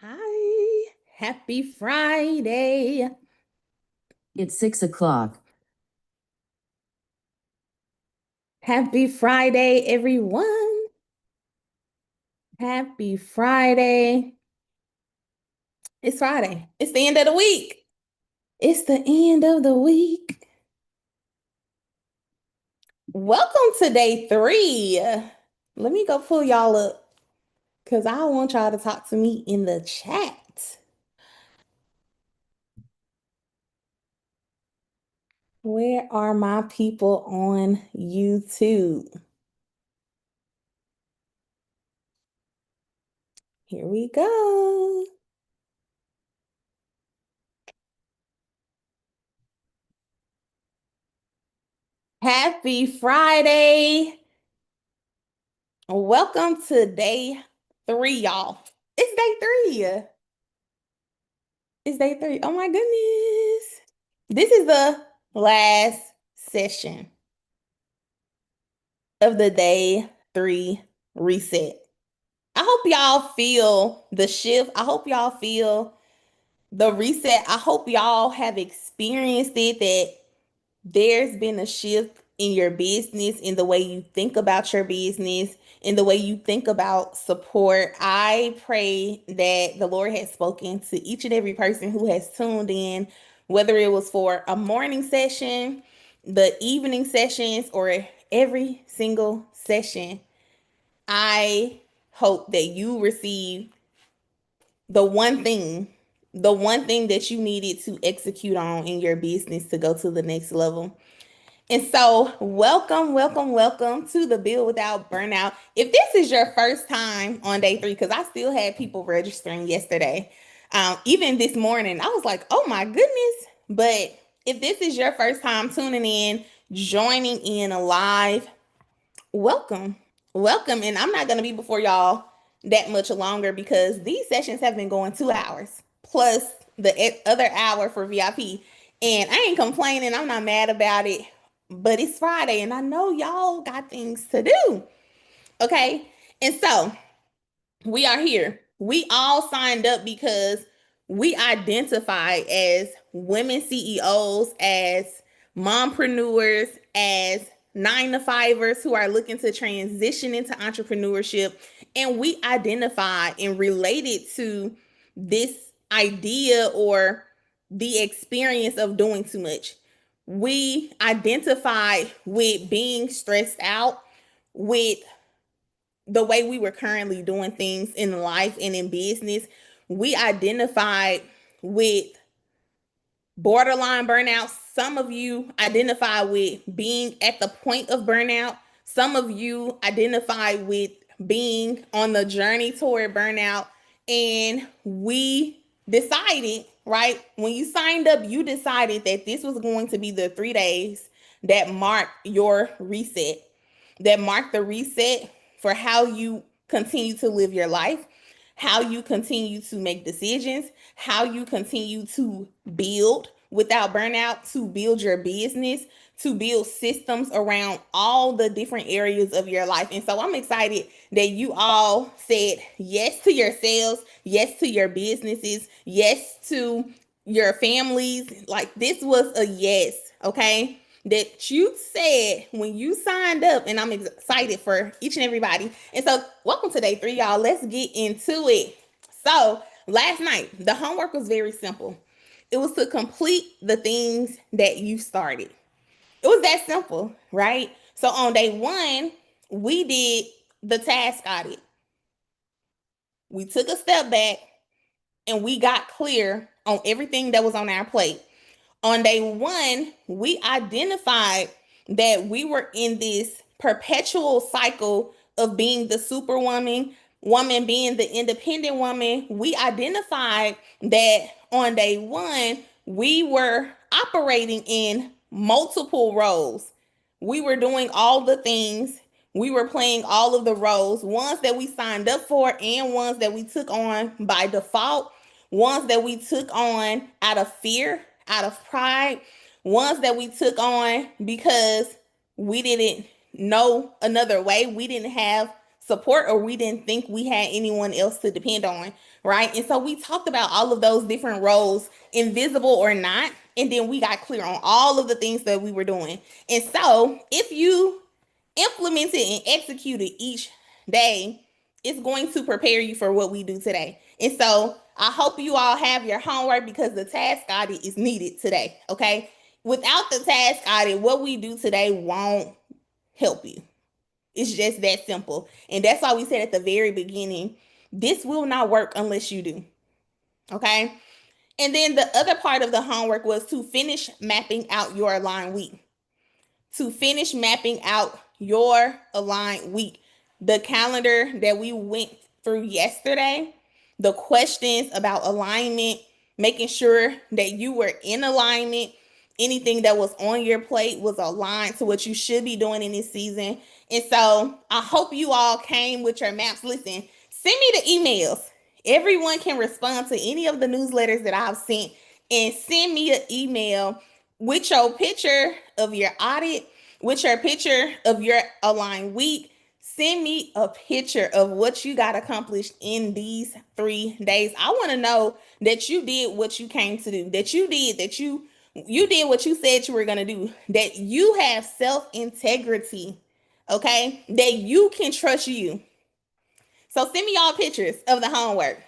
Hi, happy Friday. It's 6 o'clock. Happy Friday, everyone. Happy Friday. It's Friday. It's the end of the week. It's the end of the week. Welcome to day 3. Let me go pull y'all up because I want y'all to talk to me in the chat. Where are my people on YouTube? Here we go. Happy Friday. Welcome to day 3, y'all. It's day 3. It's day 3. Oh my goodness. This is the last session of the day 3 reset. I hope y'all feel the shift. I hope y'all feel the reset. I hope y'all have experienced it, that there's been a shift in your business, in the way you think about your business, in the way you think about support. I pray that the Lord has spoken to each and every person who has tuned in, whether it was for a morning session, the evening sessions, or every single session. I hope that you receive the one thing, the one thing that you needed to execute on in your business to go to the next level. And so, welcome to the Build Without Burnout. If this is your first time on day 3, because I still had people registering yesterday, even this morning, I was like, oh my goodness. But if this is your first time tuning in, joining in live, welcome. Welcome. And I'm not going to be before y'all that much longer because these sessions have been going 2 hours plus the other hour for VIP. And I ain't complaining. I'm not mad about it. But it's Friday and I know y'all got things to do. Okay. And so we are here. We all signed up because we identify as women CEOs, as mompreneurs, as 9 to 5ers who are looking to transition into entrepreneurship. And we identify and related to this idea or the experience of doing too much. We identify with being stressed out, with the way we were currently doing things in life and in business. We identified with borderline burnout. Some of you identify with being at the point of burnout. Some of you identify with being on the journey toward burnout. And we decided, right? When you signed up, you decided that this was going to be the 3 days that mark your reset, that mark the reset for how you continue to live your life, how you continue to make decisions, how you continue to build without burnout, to build your business, to build systems around all the different areas of your life. And so I'm excited that you all said yes to yourselves, yes to your businesses, yes to your families. Like, this was a yes, okay? That you said when you signed up, and I'm excited for each and everybody. And so, welcome to day 3, y'all. Let's get into it. So, last night, the homework was very simple. It was to complete the things that you started. It was that simple, right? So, on day 1, we did the task audit. We took a step back and we got clear on everything that was on our plate. On day 1, we identified that we were in this perpetual cycle of being the superwoman, woman being the independent woman. We identified that on day 1, we were operating in multiple roles. We were doing all the things. We were playing all of the roles, ones that we signed up for and ones that we took on by default, ones that we took on out of fear, out of pride, ones that we took on because we didn't know another way. We didn't have support, or we didn't think we had anyone else to depend on, right? And so we talked about all of those different roles, invisible or not, and then we got clear on all of the things that we were doing. And so if you implemented and executed each day, it's going to prepare you for what we do today. And so I hope you all have your homework, because the task audit is needed today. Okay. Without the task audit, what we do today won't help you. It's just that simple. And that's why we said at the very beginning, this will not work unless you do. Okay. And then the other part of the homework was to finish mapping out your aligned week. To finish mapping out your aligned week. The calendar that we went through yesterday, the questions about alignment, making sure that you were in alignment, anything that was on your plate was aligned to what you should be doing in this season. And so I hope you all came with your maps. Listen, send me the emails. Everyone can respond to any of the newsletters that I've sent, and send me an email with your picture of your audit, with your picture of your aligned week. Send me a picture of what you got accomplished in these 3 days. I want to know that you did what you came to do, that you did what you said you were going to do, that you have self-integrity, okay? That you can trust you. So send me all pictures of the homework.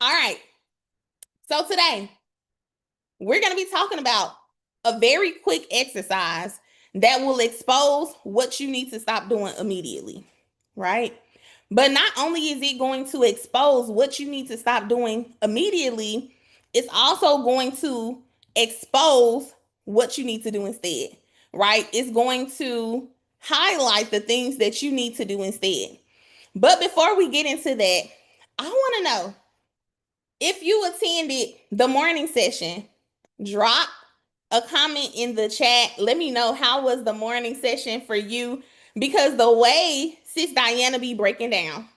All right. So today, we're going to be talking about a very quick exercise that will expose what you need to stop doing immediately, right? But not only is it going to expose what you need to stop doing immediately, it's also going to expose what you need to do instead, right? It's going to highlight the things that you need to do instead. But before we get into that, I want to know if you attended the morning session. Drop a comment in the chat. Let me know how was the morning session for you, because the way Sis Diana be breaking down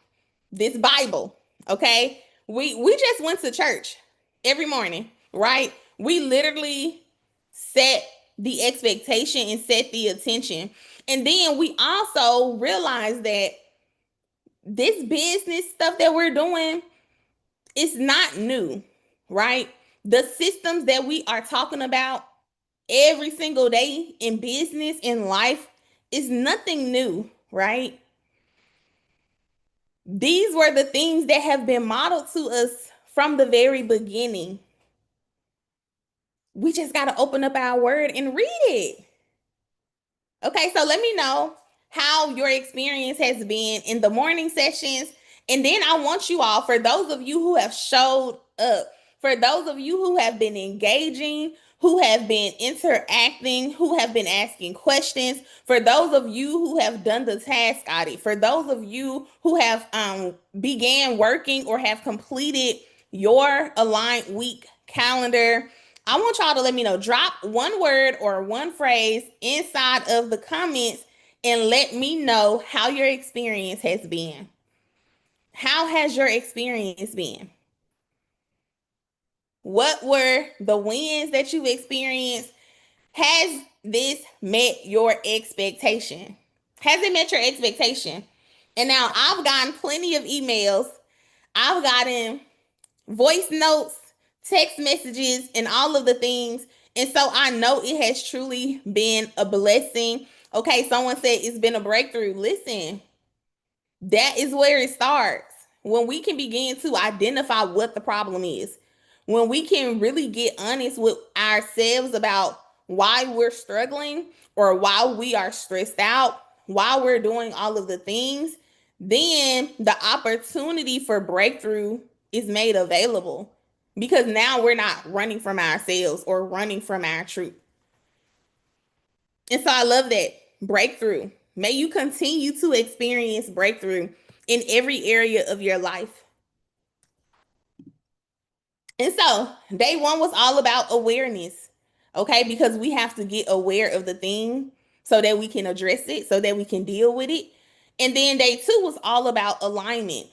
this Bible, okay? We just went to church every morning, right? We literally set the expectation and set the attention. And then we also realized that this business stuff that we're doing is not new, right? The systems that we are talking about every single day in business, in life, is nothing new, right? These were the things that have been modeled to us from the very beginning. We just got to open up our word and read it. Okay, so let me know how your experience has been in the morning sessions. And then I want you all, for those of you who have showed up, for those of you who have been engaging, who have been interacting, who have been asking questions, for those of you who have done the task audit, for those of you who have began working or have completed your aligned week calendar, I want y'all to let me know. Drop one word or one phrase inside of the comments and let me know how your experience has been. How has your experience been? What were the wins that you experienced? Has this met your expectation? Has it met your expectation? And now I've gotten plenty of emails. I've gotten voice notes, text messages, and all of the things. And so I know it has truly been a blessing. Okay, someone said it's been a breakthrough. Listen, that is where it starts. When we can begin to identify what the problem is, when we can really get honest with ourselves about why we're struggling or why we are stressed out, why we're doing all of the things, then the opportunity for breakthrough is made available, because now we're not running from ourselves or running from our truth. And so I love that. Breakthrough. May you continue to experience breakthrough in every area of your life. And so day one was all about awareness, okay? Because we have to get aware of the thing so that we can address it, so that we can deal with it. And then day two was all about alignment,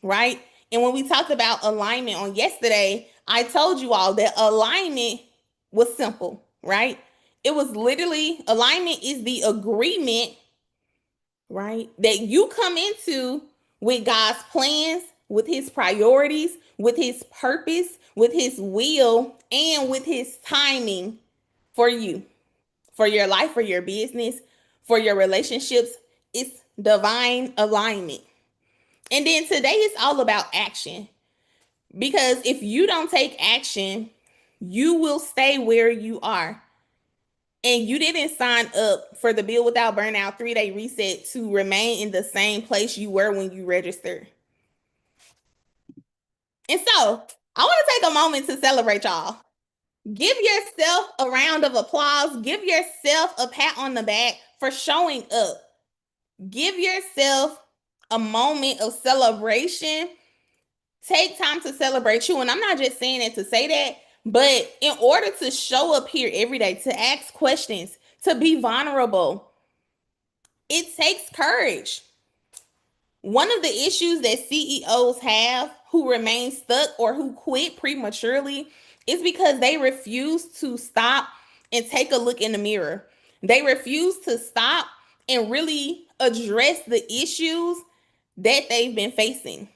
right? And when we talked about alignment on yesterday, I told you all that alignment was simple, right? It was literally, alignment is the agreement right? That you come into with God's plans, with his priorities, with his purpose, with his will, and with his timing for you, for your life, for your business, for your relationships. It's divine alignment. And then today is all about action. Because if you don't take action, you will stay where you are. And you didn't sign up for the Build Without Burnout 3-day reset to remain in the same place you were when you registered. And so I want to take a moment to celebrate y'all. Give yourself a round of applause. Give yourself a pat on the back for showing up. Give yourself a moment of celebration. Take time to celebrate you. And I'm not just saying it to say that, but in order to show up here every day, to ask questions, to be vulnerable, it takes courage. One of the issues that CEOs have who remain stuck or who quit prematurely is because they refuse to stop and take a look in the mirror. They refuse to stop and really address the issues that they've been facing.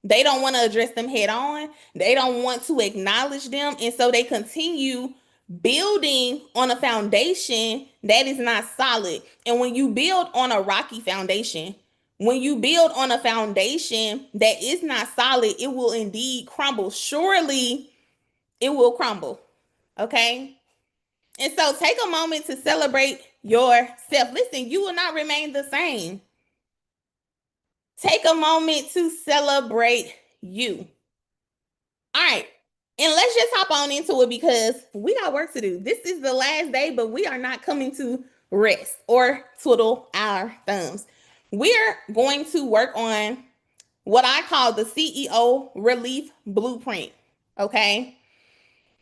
They don't want to address them head on. They don't want to acknowledge them. And so they continue building on a foundation that is not solid. And when you build on a rocky foundation, when you build on a foundation that is not solid, it will indeed crumble. Surely it will crumble. Okay. And so take a moment to celebrate yourself. Listen, you will not remain the same. Take a moment to celebrate you. All right. And let's just hop on into it because we got work to do. This is the last day, but we are not coming to rest or twiddle our thumbs. We're going to work on what I call the CEO relief blueprint. Okay.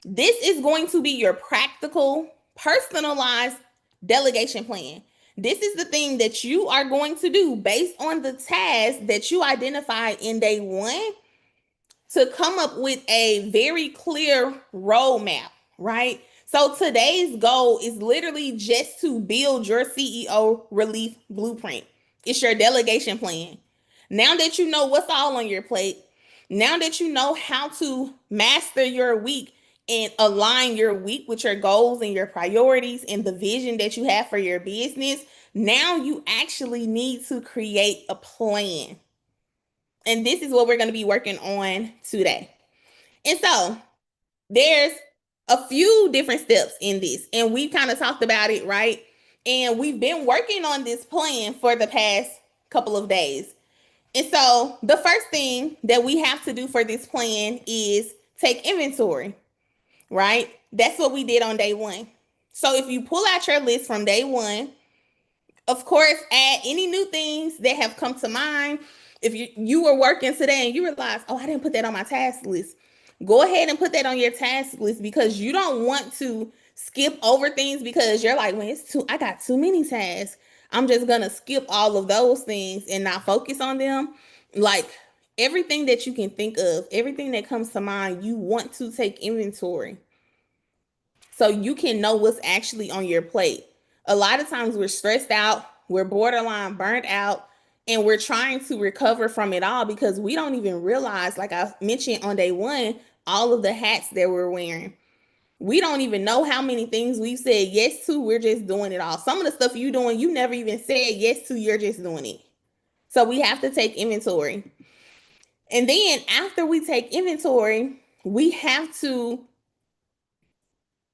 This is going to be your practical, personalized delegation plan. This is the thing that you are going to do based on the task that you identified in day one to come up with a very clear roadmap, right? So today's goal is literally just to build your CEO relief blueprint. It's your delegation plan. Now that you know what's all on your plate, now that you know how to master your week and align your week with your goals and your priorities and the vision that you have for your business, now you actually need to create a plan. And this is what we're going to be working on today. And so there's a few different steps in this, and we've kind of talked about it, right? And we've been working on this plan for the past couple of days. And so the first thing that we have to do for this plan is take inventory, right? That's what we did on day one. So if you pull out your list from day one, of course, add any new things that have come to mind. If you were working today and you realize, oh, I didn't put that on my task list, go ahead and put that on your task list because you don't want to skip over things because you're like, well, I got too many tasks. I'm just gonna skip all of those things and not focus on them. Like everything that you can think of, everything that comes to mind, you want to take inventory so you can know what's actually on your plate. A lot of times we're stressed out, we're borderline burnt out, and we're trying to recover from it all because we don't even realize, like I mentioned on day one, all of the hats that we're wearing. We don't even know how many things we've said yes to. We're just doing it all. Some of the stuff you're doing, you never even said yes to. You're just doing it. So we have to take inventory. And then after we take inventory, we have to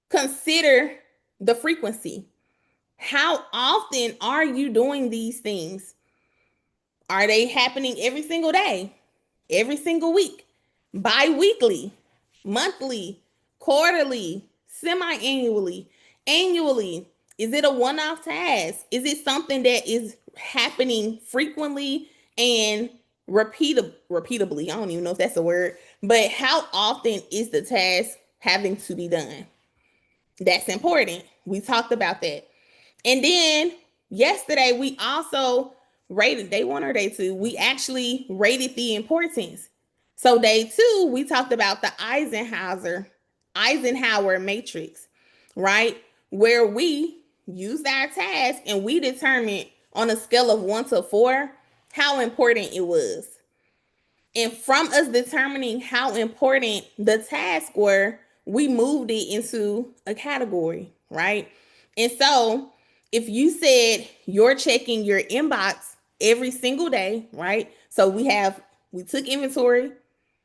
consider the frequency. How often are you doing these things? Are they happening every single day, every single week, bi-weekly, monthly, quarterly, semi-annually, annually? Is it a one-off task? Is it something that is happening frequently and repeatably? I don't even know if that's a word, but how often is the task having to be done? That's important. We talked about that. And then yesterday, we also rated day one or day two, we actually rated the importance. So day two, we talked about the Eisenhower matrix, right? Where we used our task and we determined on a scale of 1 to 4 how important it was. And from us determining how important the tasks were, we moved it into a category, right? And so if you said you're checking your inbox every single day, right? So we took inventory.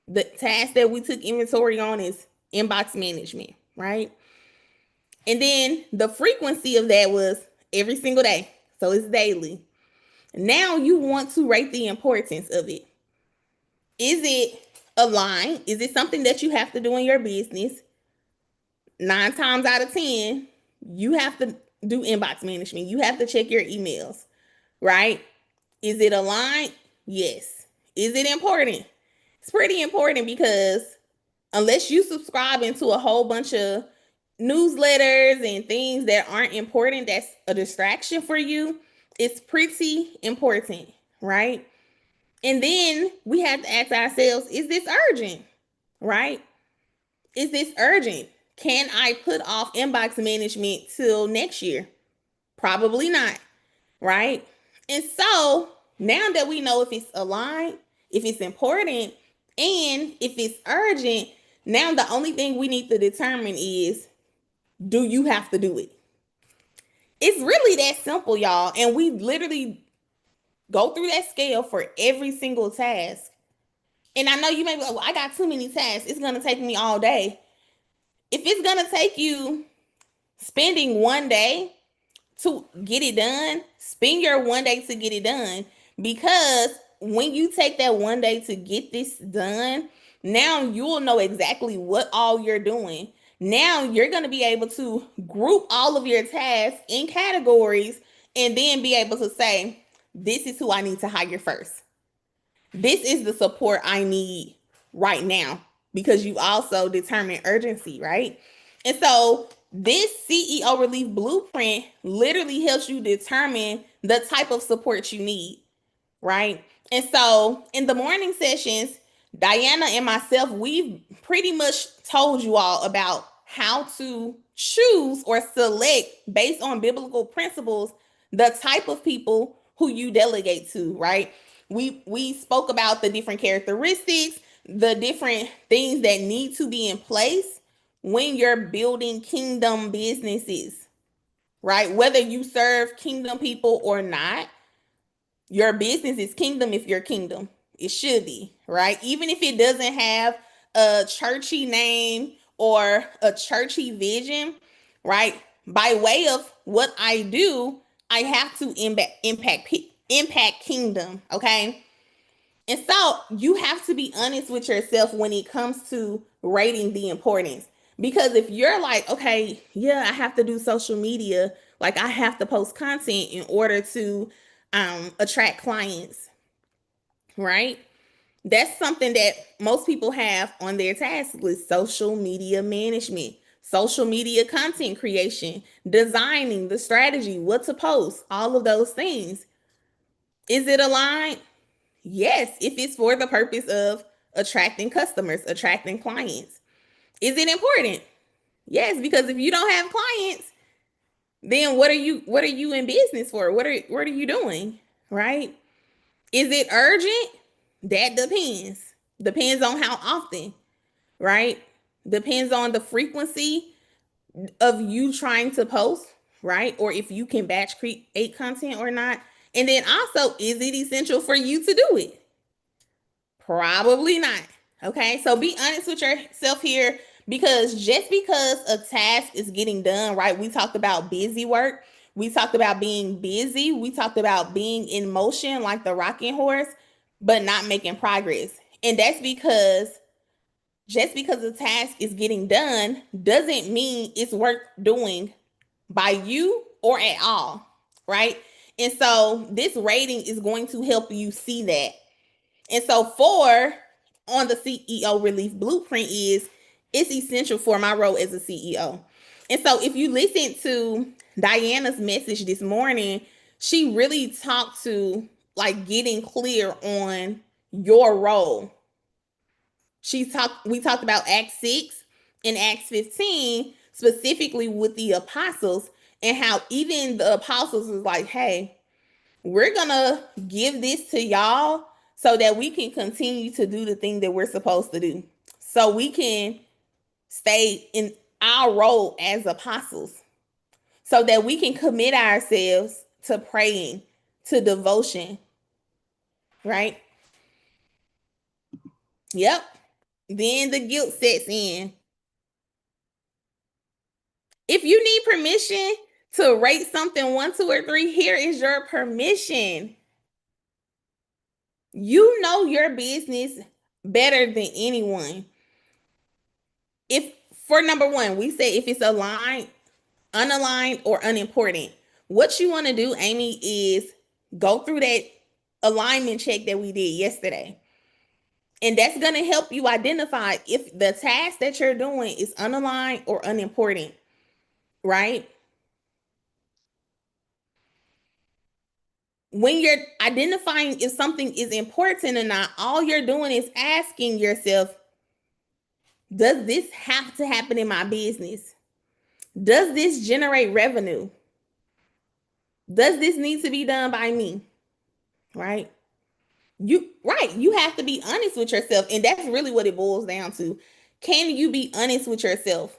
The task that we took inventory on is inbox management, right? And then the frequency of that was every single day. So it's daily. Now you want to rate the importance of it. Is it aligned? Is it something that you have to do in your business? 9 times out of 10, you have to do inbox management. You have to check your emails, right? Is it aligned? Yes. Is it important? It's pretty important because unless you subscribe into a whole bunch of newsletters and things that aren't important, that's a distraction for you, it's pretty important, right? And then we have to ask ourselves, is this urgent? Right? Is this urgent? Can I put off inbox management till next year? Probably not. Right? And so now that we know if it's aligned, if it's important, and if it's urgent, now the only thing we need to determine is, do you have to do it? It's really that simple, y'all. And we literally go through that scale for every single task. And I know you may be like, well, I got too many tasks. It's going to take me all day. If it's going to take you spending 1 day to get it done, spend your 1 day to get it done. Because when you take that 1 day to get this done, now you'll know exactly what all you're doing. Now you're going to be able to group all of your tasks in categories and then be able to say, this is who I need to hire first. This is the support I need right now because you also determine urgency, right? And so this CEO Relief Blueprint literally helps you determine the type of support you need, right? And so in the morning sessions, Diana and myself, we've pretty much told you all about how to choose or select based on biblical principles the type of people who you delegate to, right? We spoke about the different characteristics, the different things that need to be in place when you're building kingdom businesses, right? Whether you serve kingdom people or not, your business is kingdom if you're kingdom. It should be, right? Even if it doesn't have a churchy name or a churchy vision, right? By way of what I do, I have to impact kingdom, okay? And so you have to be honest with yourself when it comes to rating the importance. Because if you're like, okay, yeah, I have to do social media, like I have to post content in order to attract clients, right? That's something that most people have on their task list: social media management, social media content creation, designing the strategy, what to post, all of those things. Is it aligned? Yes, if it's for the purpose of attracting customers, attracting clients. Is it important? Yes, because if you don't have clients, then what are you in business for? What are you doing? Right? Is it urgent? That depends. Depends on how often, right? Depends on the frequency of you trying to post, right? Or if you can batch create content or not. And then also, is it essential for you to do it? Probably not. Okay, so be honest with yourself here, because just because a task is getting done, right? We talked about busy work. We talked about being busy. We talked about being in motion like the rocking horse, but not making progress. And that's because just because a task is getting done doesn't mean it's worth doing by you or at all, right? And so this rating is going to help you see that. And so, four on the CEO Relief Blueprint is, it's essential for my role as a CEO. And so, if you listen to Diana's message this morning, she really talked to like getting clear on your role. We talked about Acts 6 and Acts 15, specifically with the apostles, and how even the apostles was like, hey, we're gonna give this to y'all so that we can continue to do the thing that we're supposed to do. So we can stay in our role as apostles. So that we can commit ourselves to praying, to devotion, right? Yep. Then the guilt sets in. If you need permission to rate something 1, 2, or 3, here is your permission. You know your business better than anyone. If for number one, we say if it's aligned, unaligned, or unimportant, what you want to do, Amy, is go through that alignment check that we did yesterday. And that's going to help you identify if the task that you're doing is unaligned or unimportant, right? When you're identifying if something is important or not, all you're doing is asking yourself, does this have to happen in my business? Does this generate revenue? Does this need to be done by me? Right? You have to be honest with yourself. And that's really what it boils down to. Can you be honest with yourself?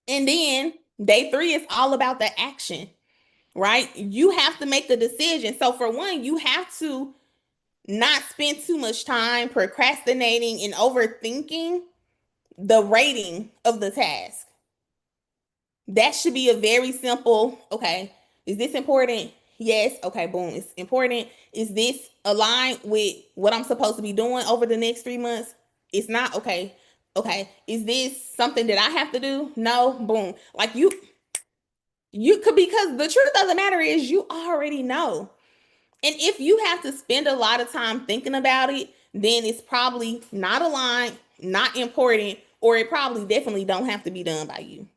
And then day 3 is all about the action, right? You have to make a decision. So for one, you have to not spend too much time procrastinating and overthinking the rating of the task. That should be a very simple, okay, is this important? Yes. Okay, boom, it's important. Is this aligned with what I'm supposed to be doing over the next 3 months? It's not. Okay. Okay. Is this something that I have to do? No. Boom. Like you could, because the truth of the matter is you already know. And if you have to spend a lot of time thinking about it, then it's probably not aligned, not important, or it probably definitely don't have to be done by you.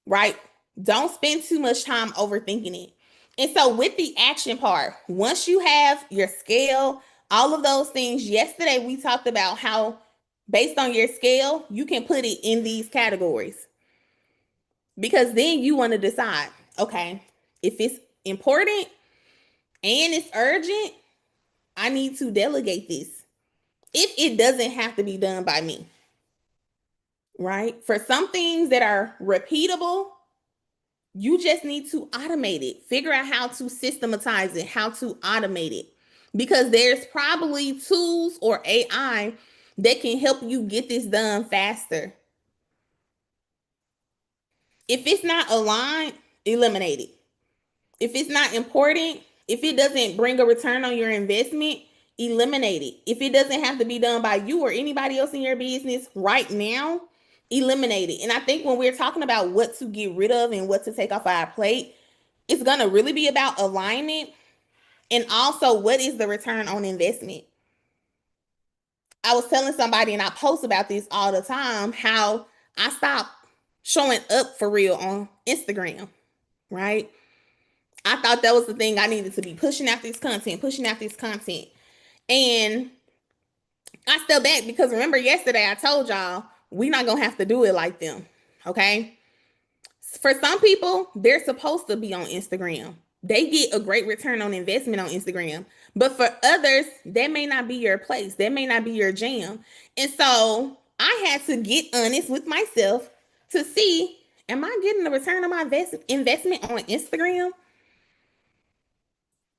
Right? Don't spend too much time overthinking it. And so with the action part, once you have your scale, all of those things, yesterday we talked about how based on your scale, you can put it in these categories. Because then you want to decide, okay, if it's important and it's urgent, I need to delegate this. If it doesn't have to be done by me, right? For some things that are repeatable, you just need to automate it. Figure out how to systematize it, how to automate it. Because there's probably tools or AI that can help you get this done faster. If it's not aligned, eliminate it. If it's not important, if it doesn't bring a return on your investment, eliminate it. If it doesn't have to be done by you or anybody else in your business right now, eliminate it. And I think when we're talking about what to get rid of and what to take off our plate, it's going to really be about alignment and also what is the return on investment. I was telling somebody, and I post about this all the time, how I stopped showing up for real on Instagram, right? I thought that was the thing I needed to be pushing out this content, pushing out this content. And I stepped back because remember yesterday I told y'all we're not going to have to do it like them. Okay. For some people, they're supposed to be on Instagram. They get a great return on investment on Instagram. But for others, that may not be your place. That may not be your jam. And so I had to get honest with myself to see, am I getting the return on my investment on Instagram?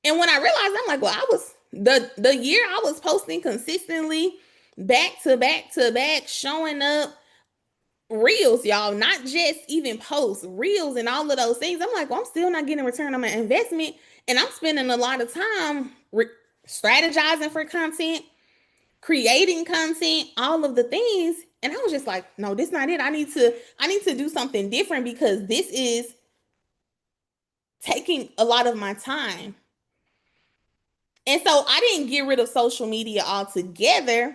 And when I realized, I'm like, well, I was the year I was posting consistently, back to back to back, showing up, reels, y'all, not just even posts, reels, and all of those things. I'm like, well, I'm still not getting a return on my investment, and I'm spending a lot of time strategizing for content, creating content, all of the things. And I was just like, no, this is not it. I need to do something different because this is taking a lot of my time. And so I didn't get rid of social media altogether,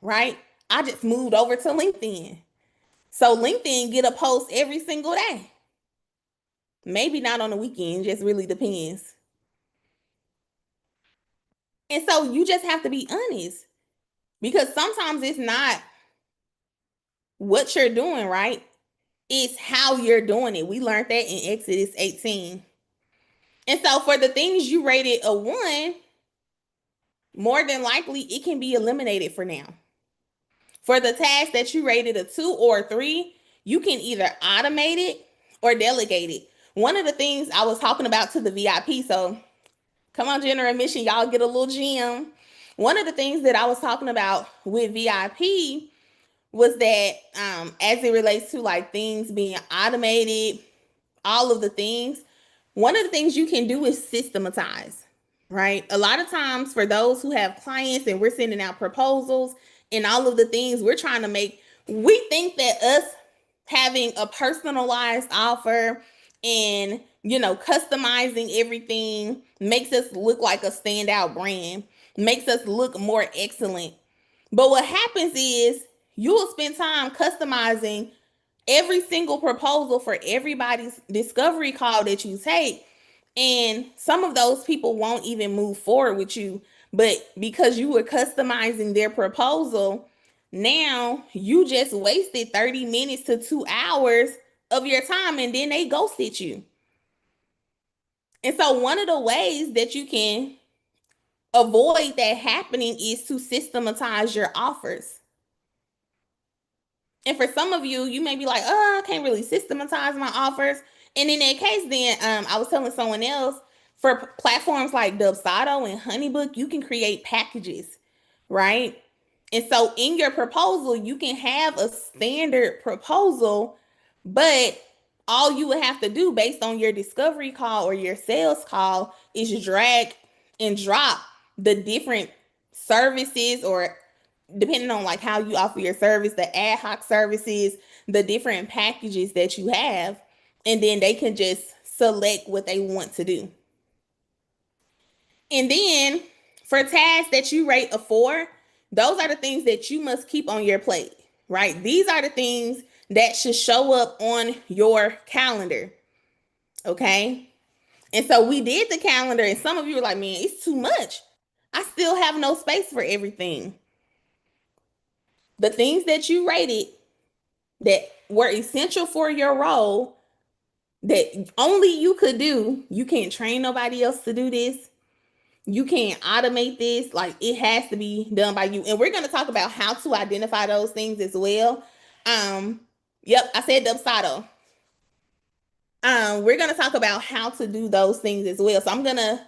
right? I just moved over to LinkedIn. So LinkedIn get a post every single day. Maybe not on the weekend, just really depends. And so you just have to be honest because sometimes it's not what you're doing, right? It's how you're doing it. We learned that in Exodus 18. And so for the things you rated a 1, more than likely it can be eliminated for now. For the tasks that you rated a 2 or a 3, you can either automate it or delegate it. One of the things I was talking about to the VIP, so come on, general admission, y'all get a little gem. One of the things that I was talking about with VIP was that as it relates to like things being automated, all of the things, one of the things you can do is systematize, right? A lot of times for those who have clients and we're sending out proposals and all of the things we're trying to make, we think that us having a personalized offer and customizing everything makes us look like a standout brand, makes us look more excellent. But what happens is you will spend time customizing every single proposal for everybody's discovery call that you take. And some of those people won't even move forward with you. But because you were customizing their proposal, now you just wasted 30 minutes to 2 hours of your time and then they ghosted you. And so, one of the ways that you can avoid that happening is to systematize your offers. And for some of you, you may be like, oh, I can't really systematize my offers. And in that case, then I was telling someone else for platforms like Dubsado and Honeybook, you can create packages, right? And so in your proposal, you can have a standard proposal, but all you would have to do based on your discovery call or your sales call is drag and drop the different services, or depending on like how you offer your service, the ad hoc services, the different packages that you have, and then they can just select what they want to do. And then for tasks that you rate a 4, those are the things that you must keep on your plate, right? These are the things that should show up on your calendar. Okay. And so we did the calendar, and some of you were like, man, it's too much. I still have no space for everything. The things that you rated that were essential for your role that only you could do, you can't train nobody else to do this. You can't automate this. Like, it has to be done by you. And we're going to talk about how to identify those things as well. Yep, I said Dubsado. We're going to talk about how to do those things as well. So I'm going to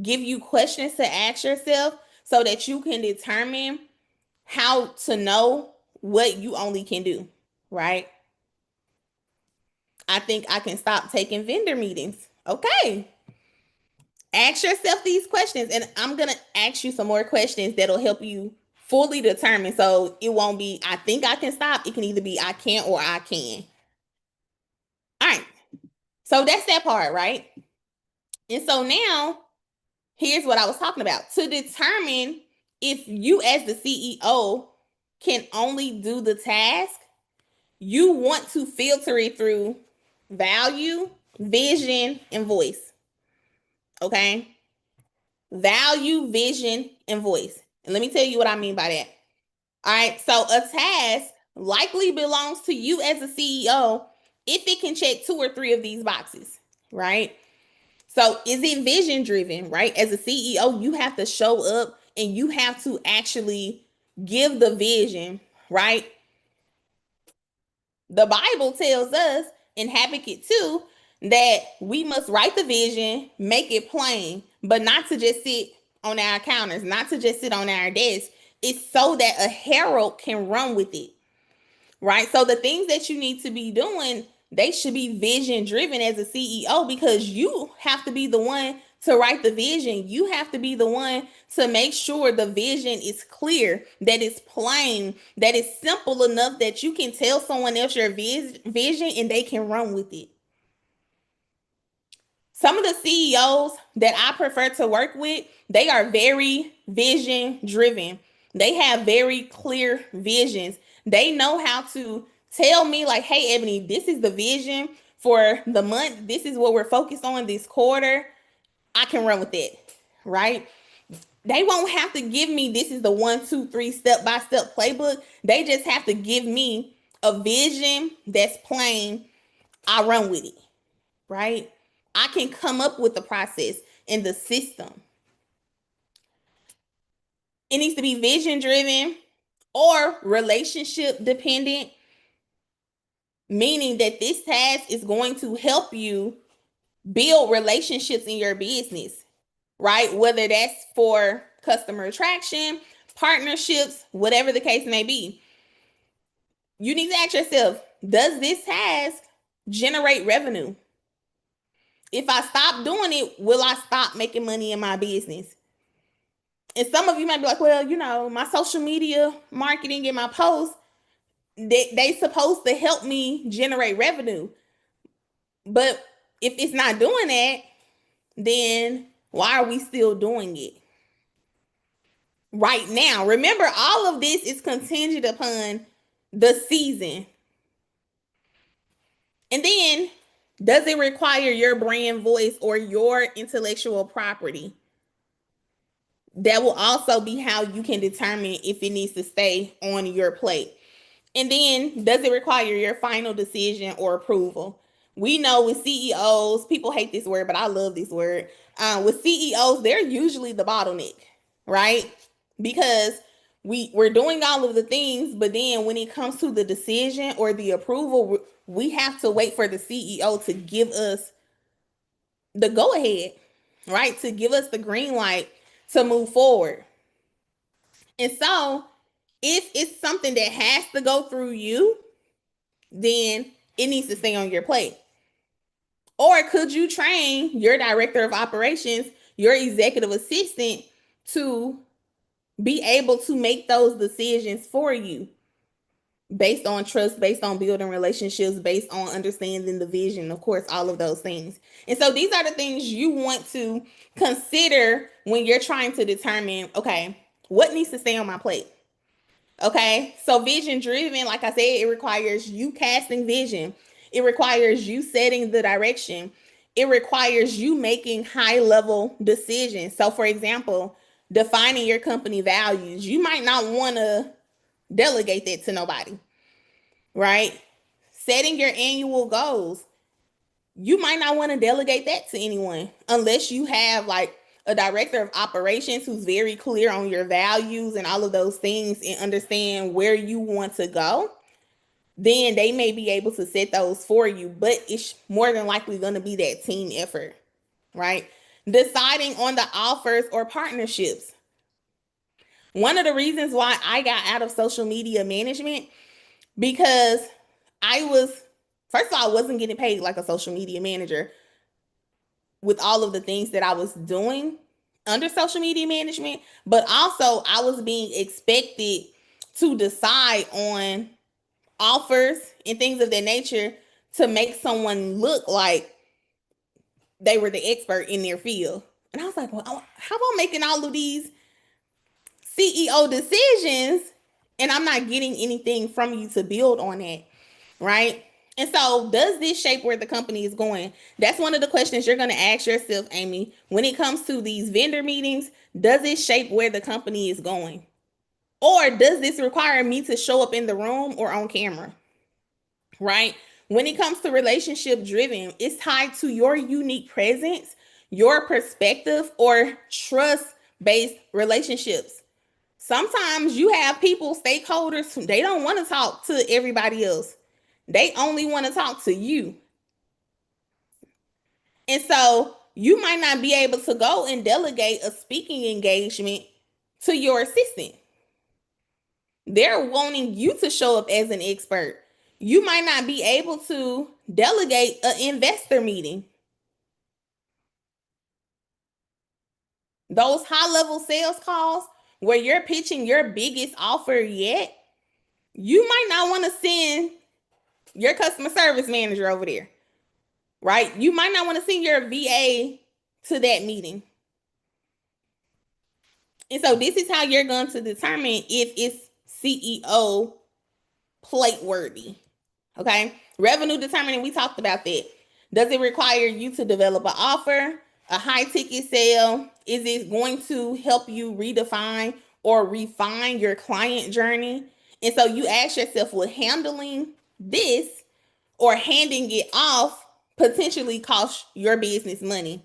give you questions to ask yourself so that you can determine how to know what you only can do, right? I think I can stop taking vendor meetings. Okay. Ask yourself these questions, and I'm going to ask you some more questions that'll help you fully determine. So it won't be, I think I can stop. It can either be, I can't or I can. All right. So that's that part, right? And so now, here's what I was talking about. To determine if you, as the CEO, can only do the task, you want to filter it through value, vision, and voice. Okay? Value, vision, and voice. And let me tell you what I mean by that. All right. So a task likely belongs to you as a CEO if it can check 2 or 3 of these boxes, right? So is it vision driven, right? As a CEO, you have to show up and you have to actually give the vision, right? The Bible tells us in Habakkuk 2 that we must write the vision, make it plain, but not to just sit on our counters, not to just sit on our desk. It's so that a herald can run with it, right? So the things that you need to be doing, they should be vision driven as a CEO, because you have to be the one to write the vision. You have to be the one to make sure the vision is clear, that it's plain, that it's simple enough that you can tell someone else your vision and they can run with it. Some of the CEOs that I prefer to work with, they are very vision driven. They have very clear visions. They know how to tell me, like, hey, Ebony, this is the vision for the month. This is what we're focused on this quarter. I can run with it, right? They won't have to give me, this is the 1, 2, 3 step by step playbook. They just have to give me a vision that's plain, I run with it, right? I can come up with the process and the system. It needs to be vision driven or relationship dependent, meaning that this task is going to help you build relationships in your business, right? Whether that's for customer attraction, partnerships, whatever the case may be. You need to ask yourself, does this task generate revenue? If I stop doing it, will I stop making money in my business? And some of you might be like, well, my social media marketing and my posts, they supposed to help me generate revenue. But if it's not doing that, then why are we still doing it right now? Remember, all of this is contingent upon the season. And then, does it require your brand voice or your intellectual property? That will also be how you can determine if it needs to stay on your plate. And then, does it require your final decision or approval? We know with CEOs, people hate this word, but I love this word. With CEOs, they're usually the bottleneck, right? Because we're doing all of the things, but then when it comes to the decision or the approval, we have to wait for the CEO to give us the go ahead, right? To give us the green light to move forward. And so, if it's something that has to go through you, then it needs to stay on your plate. Or could you train your director of operations, your executive assistant to be able to make those decisions for you based on trust, based on building relationships, based on understanding the vision, of course, all of those things. And so these are the things you want to consider when you're trying to determine, okay, what needs to stay on my plate? Okay, so vision driven, like I said, it requires you casting vision, it requires you setting the direction, it requires you making high level decisions. So, for example, defining your company values, you might not want to delegate that to nobody, right? Setting your annual goals, you might not want to delegate that to anyone unless you have like a director of operations who's very clear on your values and all of those things and understand where you want to go. Then they may be able to set those for you, but it's more than likely going to be that team effort, right? Deciding on the offers or partnerships. One of the reasons why I got out of social media management, because I was, first of all, I wasn't getting paid like a social media manager with all of the things that I was doing under social media management, but also I was being expected to decide on offers and things of that nature to make someone look like they were the expert in their field. And I was like, well, how about making all of these CEO decisions and I'm not getting anything from you to build on that, right? And so, does this shape where the company is going? That's one of the questions you're going to ask yourself, Amy. When it comes to these vendor meetings, does it shape where the company is going? Or does this require me to show up in the room or on camera? Right? When it comes to relationship driven, it's tied to your unique presence, your perspective, or trust based relationships. Sometimes you have people, stakeholders, they don't want to talk to everybody else. They only want to talk to you. And so you might not be able to go and delegate a speaking engagement to your assistant. They're wanting you to show up as an expert. You might not be able to delegate an investor meeting. Those high level sales calls where you're pitching your biggest offer yet, you might not want to send your customer service manager over there, right? You might not want to send your VA to that meeting. And so this is how you're going to determine if it's CEO plate worthy. Okay. Revenue determining, we talked about that. Does it require you to develop an offer, a high ticket sale? Is it going to help you redefine or refine your client journey? And so you ask yourself, will handling this or handing it off potentially cost your business money?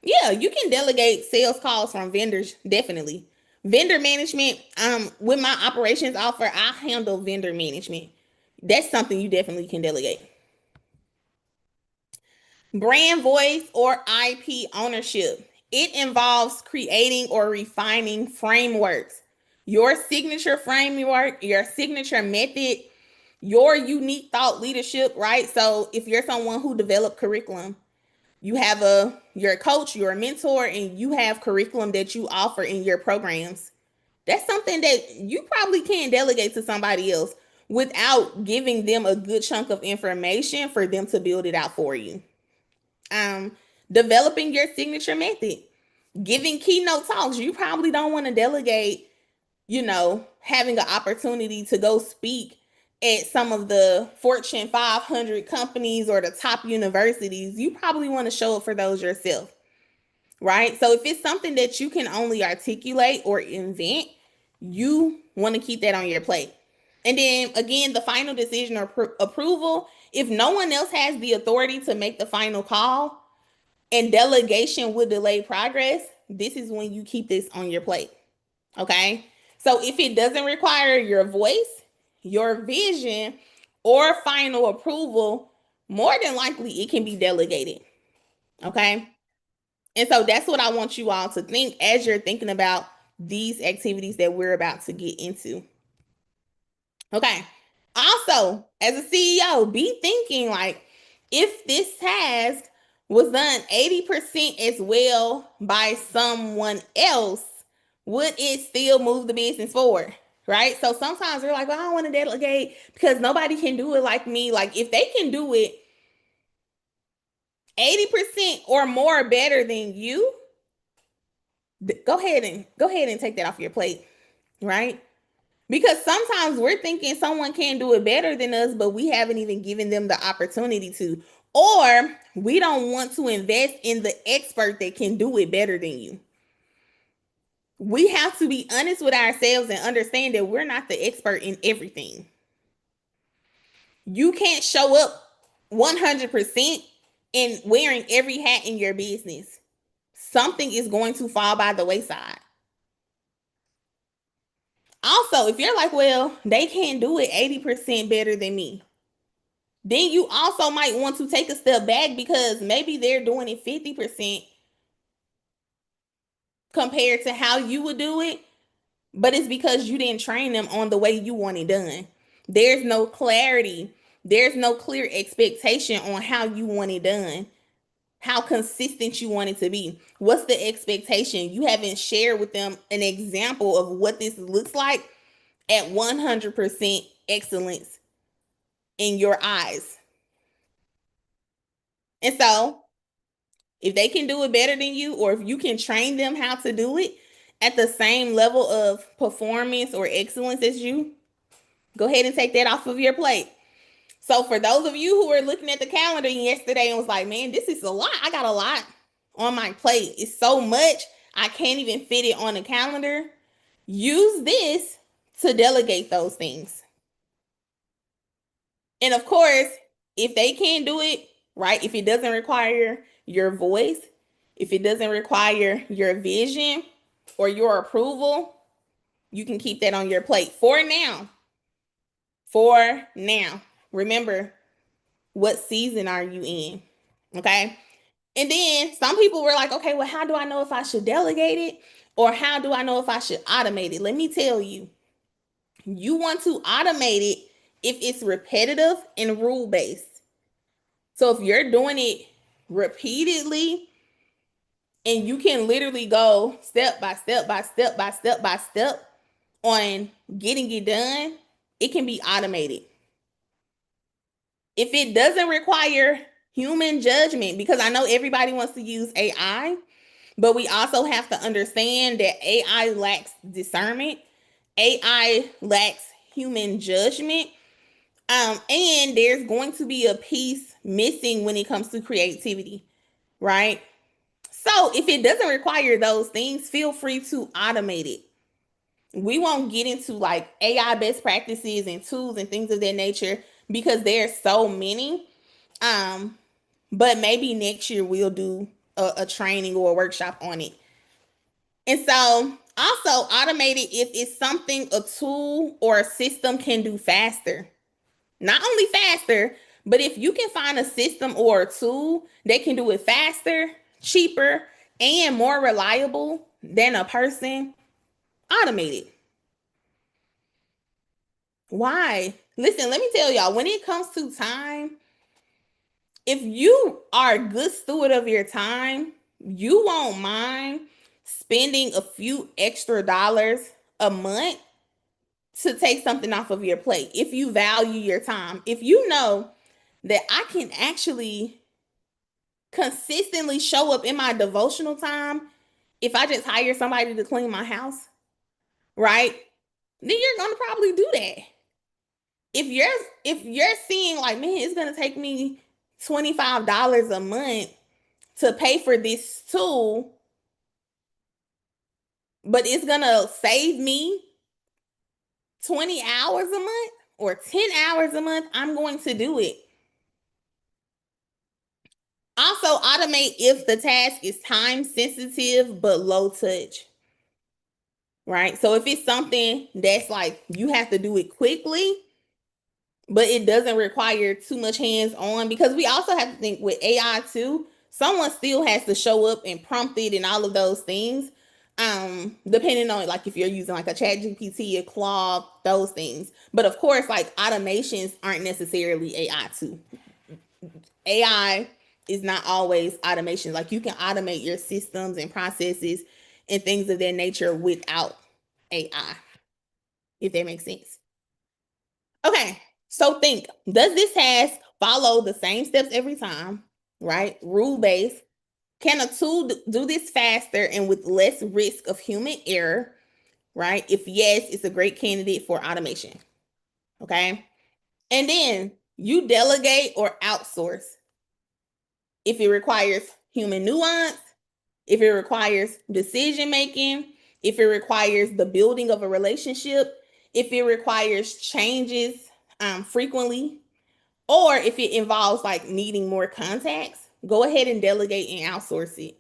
Yeah, you can delegate sales calls from vendors, definitely. Vendor management, with my operations offer, I handle vendor management. That's something you definitely can delegate. Brand voice or IP ownership. It involves creating or refining frameworks. Your signature framework, your signature method, your unique thought leadership, right? So if you're someone who developed curriculum, you have you're a coach, you're a mentor, and you have curriculum that you offer in your programs. That's something that you probably can't delegate to somebody else without giving them a good chunk of information for them to build it out for you. um Developing your signature method, giving keynote talks. You probably don't want to delegate, having an opportunity to go speak at some of the Fortune 500 companies or the top universities. You probably want to show up for those yourself, right? So if it's something that you can only articulate or invent, you want to keep that on your plate. And then again, the final decision or approval, if no one else has the authority to make the final call, and delegation would delay progress, this is when you keep this on your plate. Okay. So if it doesn't require your voice, your vision, or final approval, more than likely it can be delegated. Okay. And so that's what I want you all to think as you're thinking about these activities that we're about to get into. Okay. Also, as a CEO, be thinking like, if this task was done 80% as well by someone else, would it still move the business forward? Right? So sometimes we're like, well, I don't want to delegate because nobody can do it like me. Like, if they can do it 80% or more better than you, go ahead and take that off your plate, right? Because sometimes we're thinking someone can do it better than us, but we haven't even given them the opportunity to. Or we don't want to invest in the expert that can do it better than you. We have to be honest with ourselves and understand that we're not the expert in everything. You can't show up 100% in wearing every hat in your business. Something is going to fall by the wayside. Also, if you're like, well, they can't do it 80% better than me, then you also might want to take a step back because maybe they're doing it 50% compared to how you would do it, but it's because you didn't train them on the way you want it done. There's no clarity, there's no clear expectation on how you want it done, how consistent you want it to be. What's the expectation? You haven't shared with them an example of what this looks like at 100% excellence in your eyes. And so, if they can do it better than you, or if you can train them how to do it at the same level of performance or excellence as you, go ahead and take that off of your plate. So, for those of you who were looking at the calendar yesterday and was like, man, this is a lot. I got a lot on my plate. It's so much. I can't even fit it on the calendar. Use this to delegate those things. And of course, if they can't do it, right? If it doesn't require your voice, if it doesn't require your vision or your approval, you can keep that on your plate for now. For now. Remember, what season are you in? Okay. And then some people were like, okay, well, how do I know if I should delegate it or how do I know if I should automate it? Let me tell you, you want to automate it if it's repetitive and rule based. So if you're doing it repeatedly and you can literally go step by step by step by step by step on getting it done, it can be automated. If it doesn't require human judgment, because I know everybody wants to use AI, but we also have to understand that AI lacks discernment, AI lacks human judgment. And there's going to be a piece missing when it comes to creativity, right? So if it doesn't require those things, feel free to automate it. We won't get into like AI best practices and tools and things of that nature because there's so many. Um, but maybe next year we'll do a training or a workshop on it. And so also automate it if it's something a tool or a system can do faster. Not only faster, but if you can find a system or a tool that can do it faster, cheaper, and more reliable than a person, automate it. Why? Listen, let me tell y'all, when it comes to time, if you are a good steward of your time, you won't mind spending a few extra dollars a month to take something off of your plate. If you value your time, if you know that I can actually consistently show up in my devotional time if I just hire somebody to clean my house, right? Then you're gonna probably do that. If you're if you're seeing like, man, it's gonna take me $25 a month to pay for this tool, but it's gonna save me 20 hours a month or 10 hours a month, I'm going to do it. Also, automate if the task is time sensitive but low touch, right? So if it's something that's like you have to do it quickly, but it doesn't require too much hands on, because we also have to think with AI too, someone still has to show up and prompt it and all of those things. Depending on like if you're using like a chat GPT, a Claude, those things. But of course, like automations aren't necessarily AI too. AI is not always automation. Like you can automate your systems and processes and things of that nature without AI, if that makes sense. Okay, so think, does this task follow the same steps every time? Right? Rule based. Can a tool do this faster and with less risk of human error? Right? If yes, it's a great candidate for automation. Okay. And then you delegate or outsource if it requires human nuance, if it requires decision making, if it requires the building of a relationship, if it requires changes frequently, or if it involves like needing more contacts, go ahead and delegate and outsource it.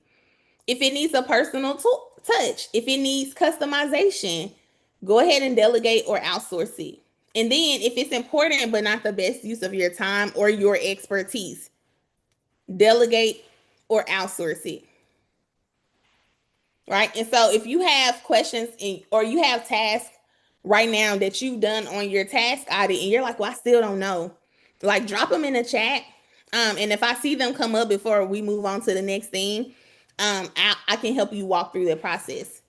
If it needs a personal touch, if it needs customization, go ahead and delegate or outsource it. And then if it's important but not the best use of your time or your expertise, delegate or outsource it. Right? And so if you have questions or you have tasks right now that you've done on your task audit and you're like, well, I still don't know, like drop them in the chat. And if I see them come up before we move on to the next thing, I can help you walk through the process.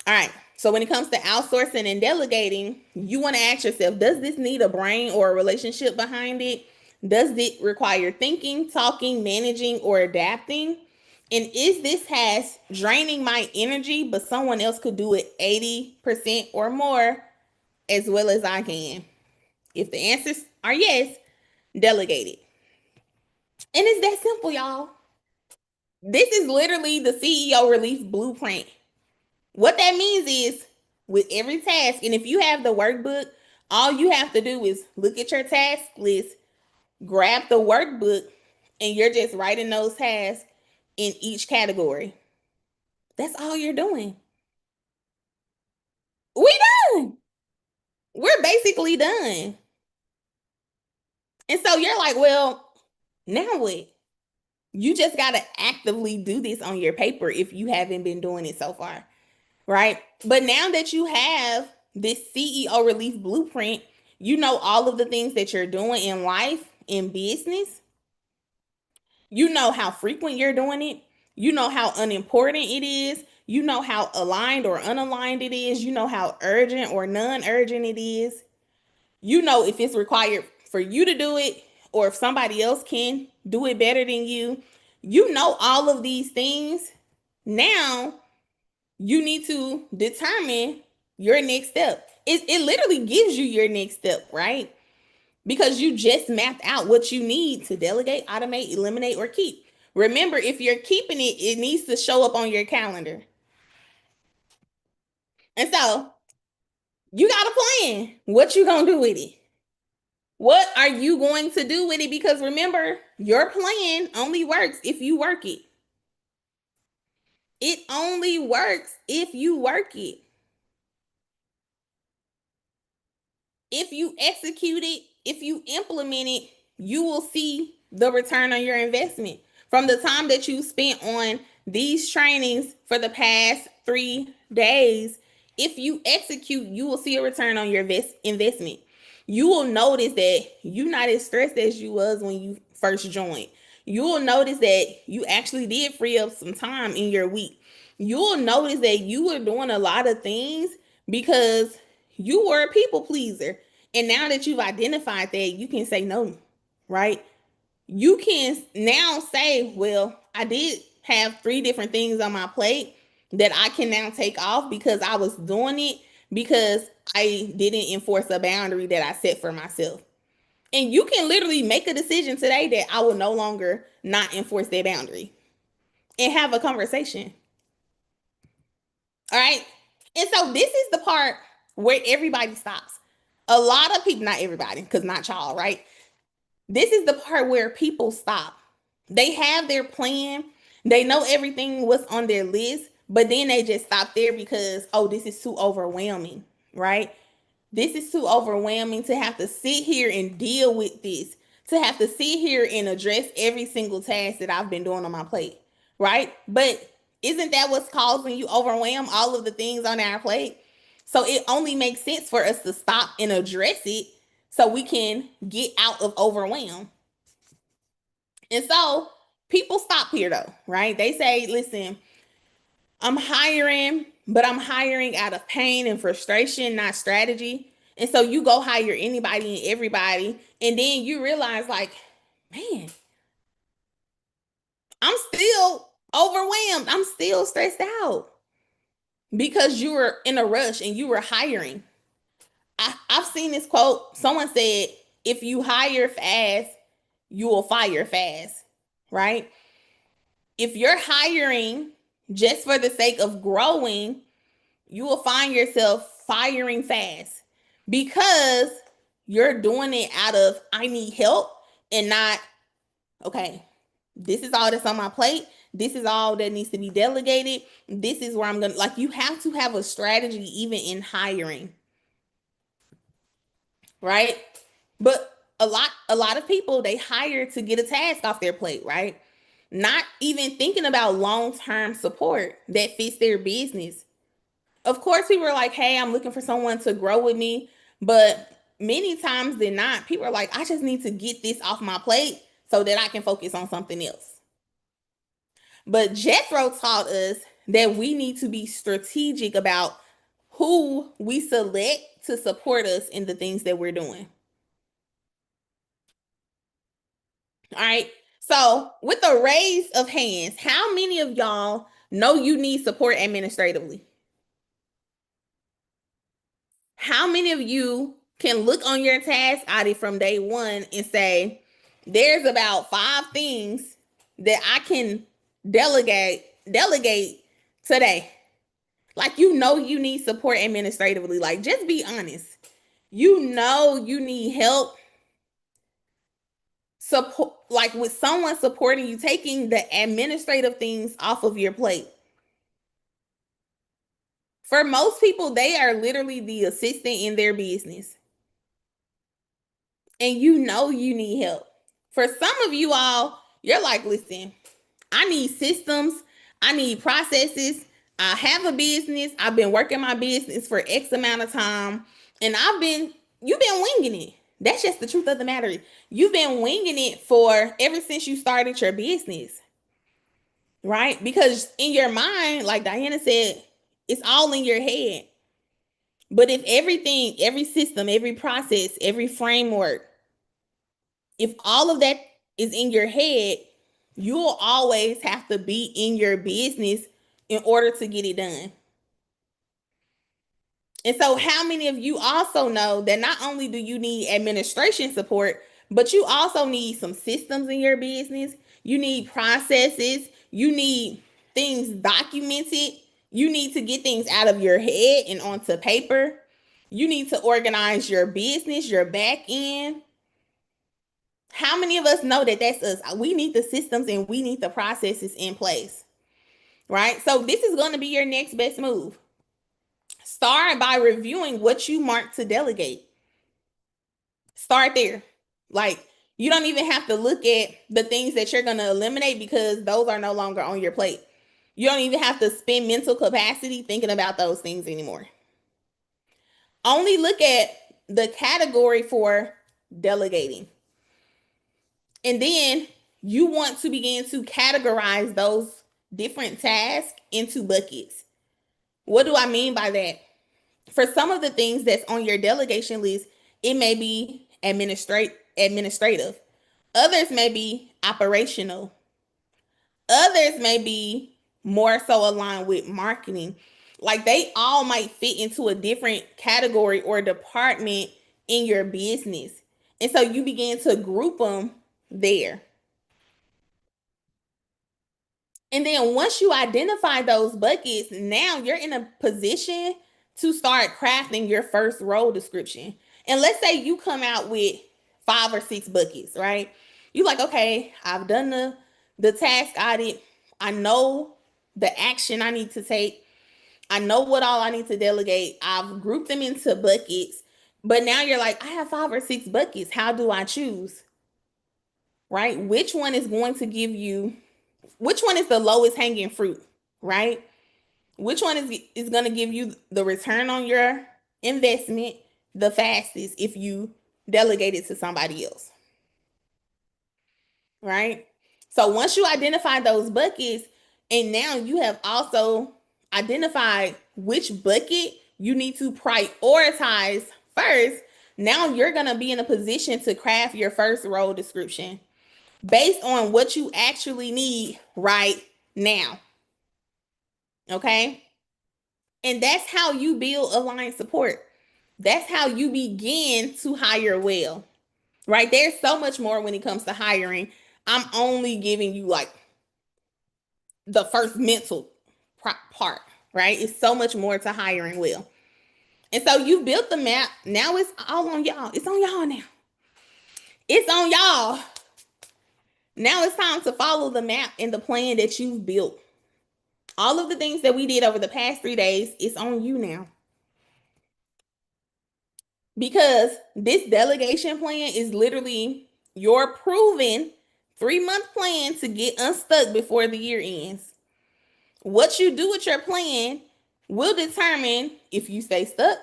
All right. So when it comes to outsourcing and delegating, you want to ask yourself, does this need a brain or a relationship behind it? Does it require thinking, talking, managing, or adapting? And is this task draining my energy, but someone else could do it 80% or more as well as I can? If the answers are yes, delegate it. And it's that simple, y'all. This is literally the CEO relief blueprint. What that means is with every task, and if you have the workbook, all you have to do is look at your task list, grab the workbook, and you're just writing those tasks in each category. That's all you're doing. We done. We're basically done. And so you're like, well, now what? You just got to actively do this on your paper if you haven't been doing it so far, right? But now that you have this CEO relief blueprint, you know all of the things that you're doing in life, in business. You know how frequent you're doing it. You know how unimportant it is. You know how aligned or unaligned it is. You know how urgent or non urgent it is. You know if it's required for you to do it or if somebody else can do it better than you. You know all of these things. Now you need to determine your next step. It literally gives you your next step, right? Because you just mapped out what you need to delegate, automate, eliminate, or keep. Remember, if you're keeping it, it needs to show up on your calendar. And so you got a plan. What you gonna do with it? What are you going to do with it? Because remember, your plan only works if you work it. It only works if you work it. If you execute it, if you implement it, you will see the return on your investment. From the time that you spent on these trainings for the past 3 days, if you execute, you will see a return on your investment. You will notice that you're not as stressed as you was when you first joined. You will notice that you actually did free up some time in your week. You will notice that you were doing a lot of things because you were a people pleaser. And now that you've identified that, you can say no, right? You can now say, well, I did have 3 different things on my plate that I can now take off because I was doing it because I didn't enforce a boundary that I set for myself. And you can literally make a decision today that I will no longer not enforce that boundary and have a conversation. All right. And so this is the part where everybody stops. A lot of people, not everybody, because not y'all, right? This is the part where people stop. They have their plan, they know everything was on their list, but then they just stop there because, oh, this is too overwhelming, right? This is too overwhelming to have to sit here and deal with this, to have to sit here and address every single task that I've been doing on my plate, right? But isn't that what's causing you overwhelm all of the things on our plate? So it only makes sense for us to stop and address it so we can get out of overwhelm. And so people stop here though, right? They say, listen, I'm hiring, but I'm hiring out of pain and frustration, not strategy. And so you go hire anybody and everybody, and then you realize, like, man, I'm still overwhelmed. I'm still stressed out because you were in a rush and you were hiring. I've seen this quote. Someone said, if you hire fast, you will fire fast, right? If you're hiring just for the sake of growing, you will find yourself firing fast because you're doing it out of I need help and not, okay, this is all that's on my plate. This is all that needs to be delegated. This is where I'm going to, like, you have to have a strategy even in hiring, right? But a lot of people, they hire to get a task off their plate, right? Not even thinking about long-term support that fits their business. Of course, people are like, hey, I'm looking for someone to grow with me. But many times than not, people are like, I just need to get this off my plate so that I can focus on something else. But Jethro taught us that we need to be strategic about who we select to support us in the things that we're doing. All right. So, with a raise of hands, how many of y'all know you need support administratively? How many of you can look on your task audit from day one and say, there's about 5 things that I can delegate today? Like, you know, you need support administratively. Like, just be honest. You know, you need help support, like with someone supporting you, taking the administrative things off of your plate. For most people, they are literally the assistant in their business. And you know you need help. For some of you all, you're like, listen, I need systems, I need processes. I have a business. I've been working my business for X amount of time, and you've been winging it. That's just the truth of the matter. You've been winging it for ever since you started your business, right? Because in your mind, like Diana said, it's all in your head. But if everything, every system, every process, every framework, if all of that is in your head, you'll always have to be in your business in order to get it done. And so, how many of you also know that not only do you need administration support, but you also need some systems in your business? You need processes, you need things documented, You need to get things out of your head and onto paper. You need to organize your business, your back end. How many of us know that that's us? We need the systems and we need the processes in place, right? So this is going to be your next best move. Start by reviewing what you marked to delegate. Start there. Like, you don't even have to look at the things that you're going to eliminate because those are no longer on your plate. You don't even have to spend mental capacity thinking about those things anymore. Only look at the category for delegating. And then you want to begin to categorize those different tasks into buckets. What do I mean by that? For some of the things that's on your delegation list, it may be administrative. Others may be operational. Others may be more so aligned with marketing. Like, they all might fit into a different category or department in your business. And so you begin to group them there. And then once you identify those buckets, now you're in a position to start crafting your first role description. And let's say you come out with 5 or 6 buckets, right? You like, okay, I've done the task audit. I know the action I need to take. I know what all I need to delegate. I've grouped them into buckets. But now you're like, I have 5 or 6 buckets. How do I choose? Right? Which one is the lowest hanging fruit, right? Which one is going to give you the return on your investment the fastest if you delegate it to somebody else, right? So once you identify those buckets, and now you have also identified which bucket you need to prioritize first, now you're going to be in a position to craft your first role description based on what you actually need right now. Okay? And that's how you build aligned support. That's how you begin to hire well, right? There's so much more when it comes to hiring. I'm only giving you like the first mental part, right? It's so much more to hiring well. And so you built the map. Now it's all on y'all. It's on y'all now. It's on y'all. Now it's time to follow the map and the plan that you've built. All of the things that we did over the past 3 days, it's on you now. Because this delegation plan is literally your proven 3-month plan to get unstuck before the year ends. What you do with your plan will determine if you stay stuck,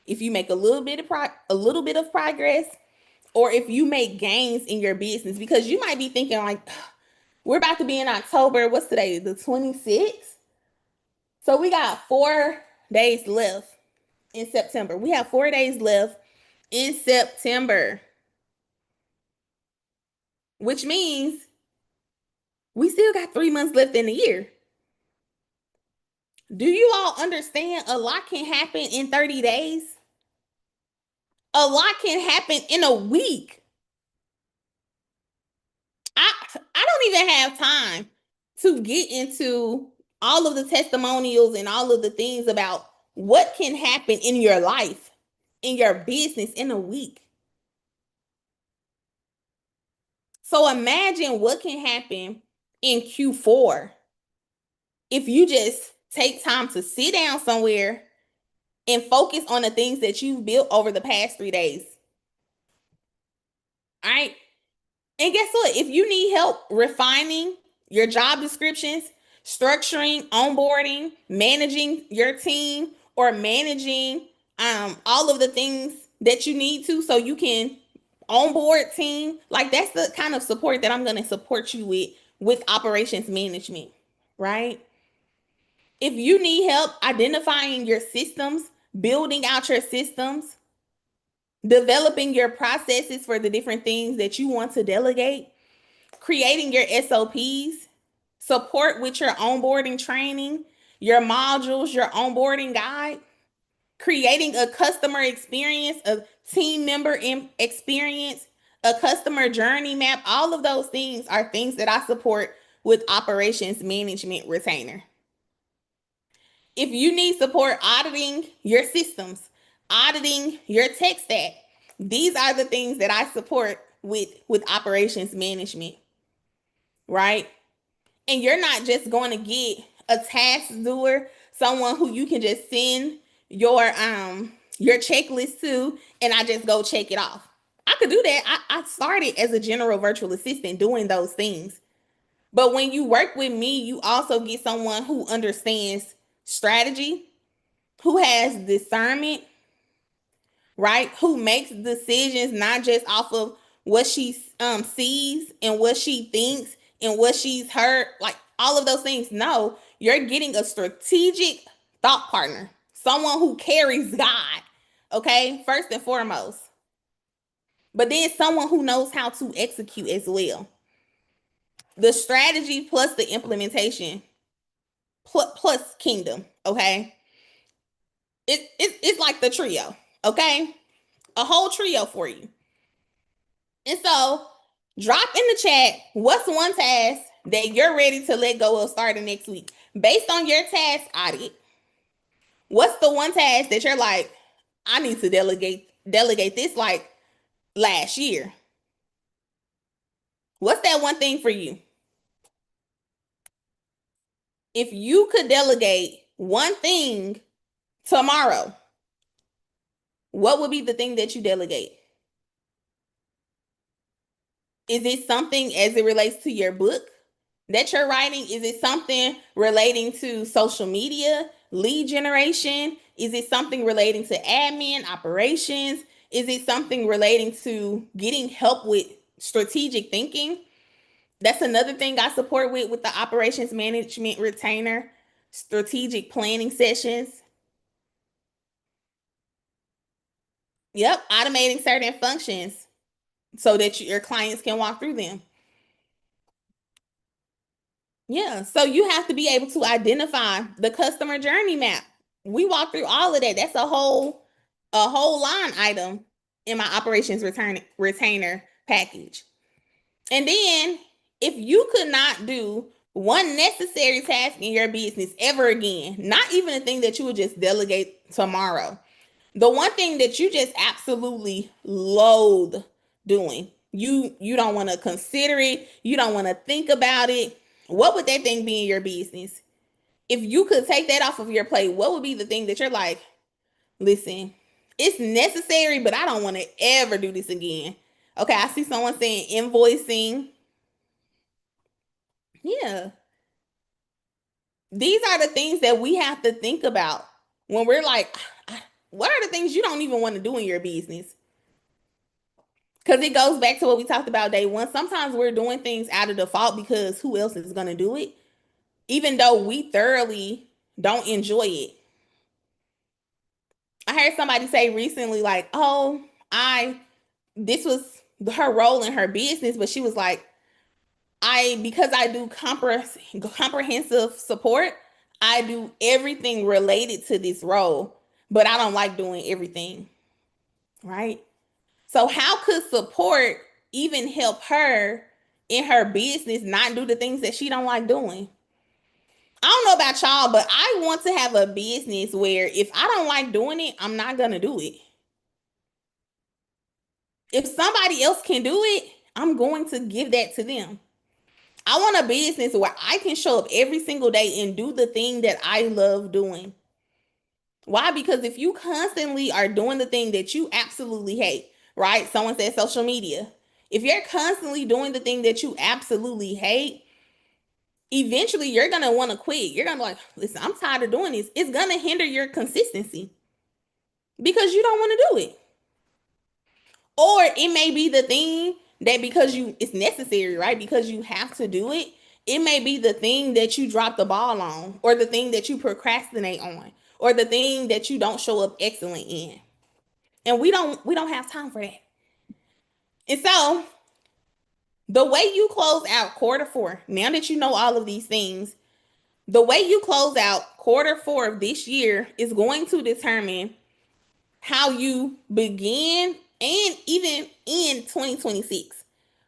if you make a little bit of progress, or if you make gains in your business. Because you might be thinking like, we're about to be in October. What's today? The 26th. So we got 4 days left in September. We have 4 days left in September, which means we still got 3 months left in the year. Do you all understand a lot can happen in 30 days? A lot can happen in a week. I don't even have time to get into all of the testimonials and all of the things about what can happen in your life, in your business in a week. So imagine what can happen in Q4 if you just take time to sit down somewhere and focus on the things that you've built over the past 3 days. All right. And guess what? If you need help refining your job descriptions, structuring, onboarding, managing your team, or managing all of the things that you need to so you can onboard team, like, that's the kind of support that I'm going to support you with operations management, right? If you need help identifying your systems, building out your systems, developing your processes for the different things that you want to delegate, creating your SOPs, support with your onboarding training, your modules, your onboarding guide, creating a customer experience, a team member experience, a customer journey map, all of those things are things that I support with operations management retainer. If you need support auditing your systems, auditing your tech stack, these are the things that I support with operations management, right? And you're not just going to get a task doer, someone who you can just send your checklist to, and I just go check it off. I could do that. I started as a general virtual assistant doing those things. But when you work with me, you also get someone who understands strategy, who has discernment, right? Who makes decisions not just off of what she sees and what she thinks and what she's heard, like all of those things. No, you're getting a strategic thought partner, someone who carries God, okay, first and foremost. But then someone who knows how to execute as well. The strategy plus the implementation plus kingdom, okay? It's like the trio, okay? A whole trio for you. And so, drop in the chat what's one task that you're ready to let go of starting next week. Based on your task audit, what's the one task that you're like, I need to delegate this like last year? What's that one thing for you? If you could delegate one thing tomorrow, what would be the thing that you delegate? Is it something as it relates to your book that you're writing? Is it something relating to social media, lead generation? Is it something relating to admin, operations? Is it something relating to getting help with strategic thinking? That's another thing I support with the operations management retainer, strategic planning sessions. Yep, automating certain functions so that your clients can walk through them. Yeah, so you have to be able to identify the customer journey map. We walk through all of that. That's a whole line item in my operations retainer package. And then if you could not do one necessary task in your business ever again, not even a thing that you would just delegate tomorrow, the one thing that you just absolutely loathe doing, you don't want to consider it, you don't want to think about it, what would that thing be in your business? If you could take that off of your plate, what would be the thing that you're like, listen, it's necessary, but I don't want to ever do this again? Okay, I see someone saying invoicing. Yeah, these are the things that we have to think about when we're like, what are the things you don't even want to do in your business? Because it goes back to what we talked about day one. Sometimes we're doing things out of default because who else is going to do it? Even though we thoroughly don't enjoy it. I heard somebody say recently, like, oh, this was her role in her business, but she was like, because I do comprehensive support, I do everything related to this role, but I don't like doing everything, right? So how could support even help her in her business not do the things that she don't like doing? I don't know about y'all, but I want to have a business where if I don't like doing it, I'm not going to do it. If somebody else can do it, I'm going to give that to them. I want a business where I can show up every single day and do the thing that I love doing. Why? Because if you constantly are doing the thing that you absolutely hate, right? Someone said social media. If you're constantly doing the thing that you absolutely hate, eventually you're going to want to quit. You're going to be like, listen, I'm tired of doing this. It's going to hinder your consistency because you don't want to do it. Or it may be the thing that because it's necessary, right? Because you have to do it. It may be the thing that you drop the ball on, or the thing that you procrastinate on, or the thing that you don't show up excellent in. And we don't have time for that. And so the way you close out quarter four, now that you know all of these things, the way you close out quarter four of this year is going to determine how you begin and even in 2026,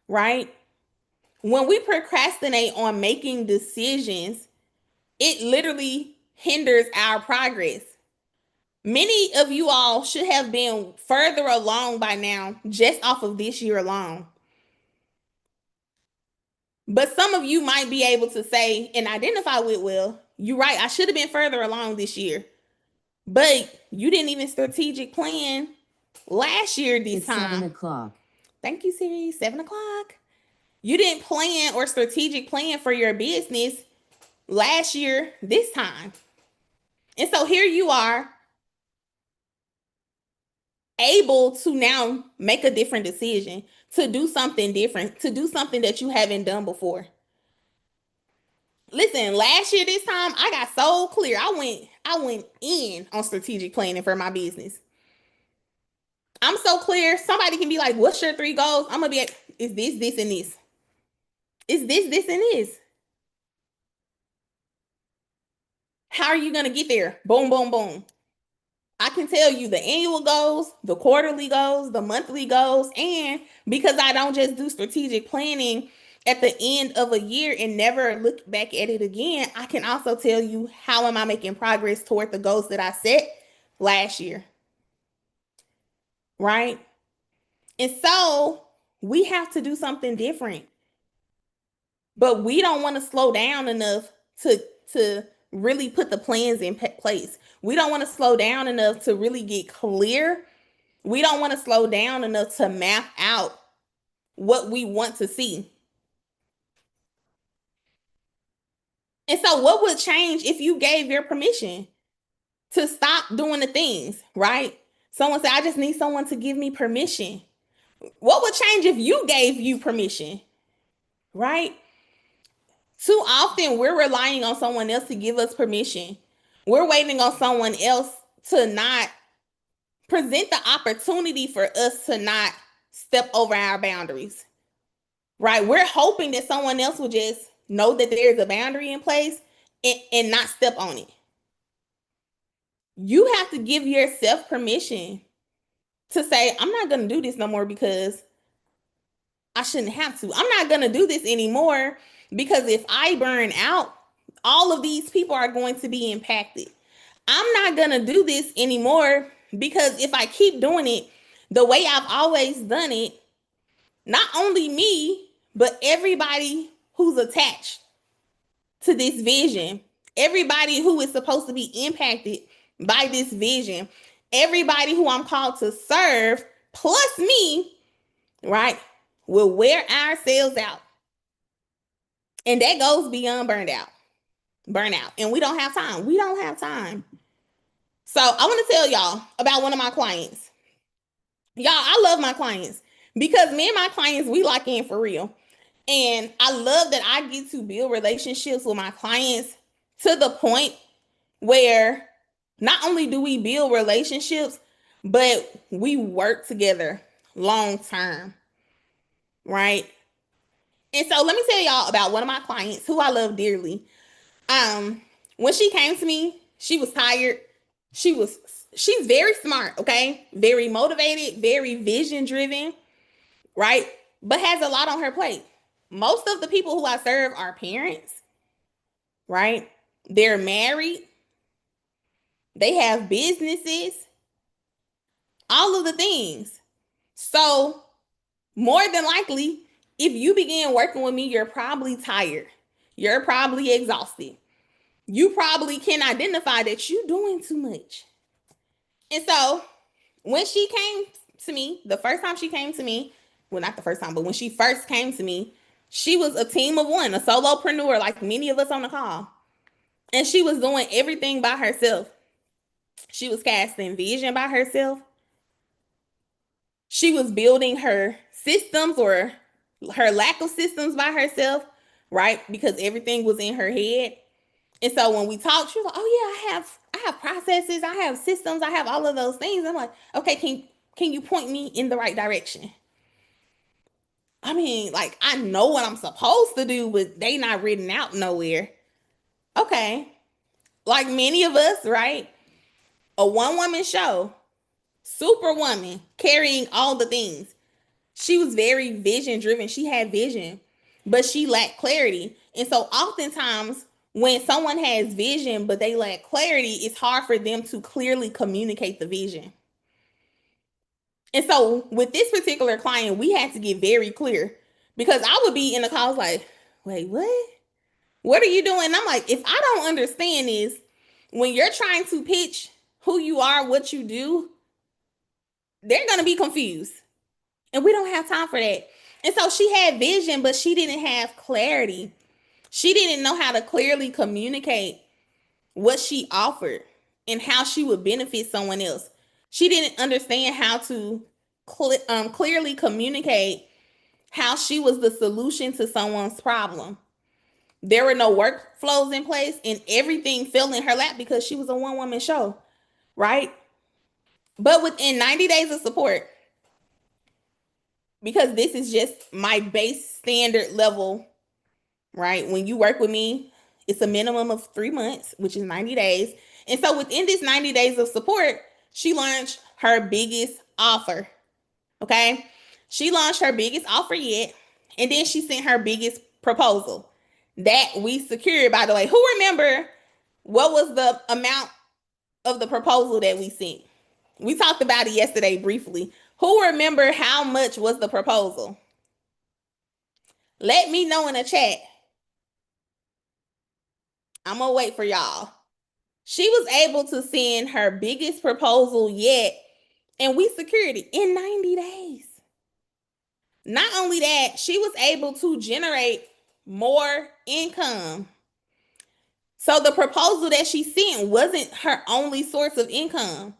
right? When we procrastinate on making decisions, it literally hinders our progress. Many of you all should have been further along by now just off of this year alone. But some of you might be able to say and identify with, well, you're right, I should have been further along this year. But you didn't even strategic plan last year this It's time. 7 o'clock. Thank you, Siri. 7 o'clock. You didn't plan or strategic plan for your business last year this time. And so here you are, able to now make a different decision, to do something different, to do something that you haven't done before. Listen, last year this time I got so clear. I went in on strategic planning for my business. I'm so clear. Somebody can be like, "What's your 3 goals?" I'm gonna be like, "Is this, this, and this? Is this, and this? How are you gonna get there?" Boom, boom, boom. I can tell you the annual goals, the quarterly goals, the monthly goals, and because I don't just do strategic planning at the end of a year and never look back at it again, I can also tell you how am I making progress toward the goals that I set last year. Right? And so we have to do something different. But we don't want to slow down enough to really put the plans in place. We don't want to slow down enough to really get clear. We don't want to slow down enough to map out what we want to see. And so what would change if you gave your permission to stop doing the things, right? Someone said, I just need someone to give me permission. What would change if you gave you permission, right? Too often we're relying on someone else to give us permission. We're waiting on someone else to not present the opportunity for us to not step over our boundaries, right? We're hoping that someone else will just know that there's a boundary in place and not step on it. You have to give yourself permission to say, I'm not going to do this no more because I shouldn't have to. I'm not going to do this anymore because if I burn out, all of these people are going to be impacted. I'm not going to do this anymore because if I keep doing it the way I've always done it, not only me, but everybody who's attached to this vision, everybody who is supposed to be impacted by this vision, everybody who I'm called to serve, plus me, right, will wear ourselves out. And that goes beyond burnout. And we don't have time. We don't have time. So I want to tell y'all about one of my clients. Y'all, I love my clients because me and my clients, we lock in for real. And I love that I get to build relationships with my clients to the point where not only do we build relationships, but we work together long term, right? And so let me tell y'all about one of my clients who I love dearly. When she came to me, she was tired. She's very smart, okay? Very motivated, very vision driven, right? But has a lot on her plate. Most of the people who I serve are parents, right? They're married. They have businesses, all of the things. So, more than likely, if you begin working with me, you're probably tired. You're probably exhausted. You probably can identify that you're doing too much. And so, when she came to me, the first time she came to me, well, not the first time, but when she first came to me, she was a team of one, a solopreneur, like many of us on the call. And she was doing everything by herself. She was casting vision by herself. She was building her systems or her lack of systems by herself, right? Because everything was in her head. And so when we talked, she was like, "Oh yeah, I have processes, I have systems, I have all of those things." I'm like, "Okay, can you point me in the right direction?" I mean, like I know what I'm supposed to do, but they not written out nowhere. Okay. Like many of us, right? A one-woman show, superwoman, carrying all the things. She was very vision driven. She had vision, but she lacked clarity. And so oftentimes When someone has vision but they lack clarity, it's hard for them to clearly communicate the vision. And so with this particular client, we had to get very clear because I would be in the calls like, wait, what? What are you doing? And I'm like, if I don't understand this, when you're trying to pitch who you are, what you do, they're going to be confused. And we don't have time for that. And so she had vision, but she didn't have clarity. She didn't know how to clearly communicate what she offered and how she would benefit someone else. She didn't understand how to clearly communicate how she was the solution to someone's problem. There were no workflows in place, and everything fell in her lap because she was a one-woman show, right? But within 90 days of support, because this is just my base standard level, right? When you work with me, it's a minimum of 3 months, which is 90 days. And so within this 90 days of support, she launched her biggest offer. Okay. She launched her biggest offer yet. And then she sent her biggest proposal that we secured, by the way. Who remember what was the amount of the proposal that we sent? We talked about it yesterday briefly. Who remember how much was the proposal? Let me know in the chat. I'm gonna wait for y'all. She was able to send her biggest proposal yet, and we secured it in 90 days. Not only that, she was able to generate more income. So the proposal that she sent wasn't her only source of income.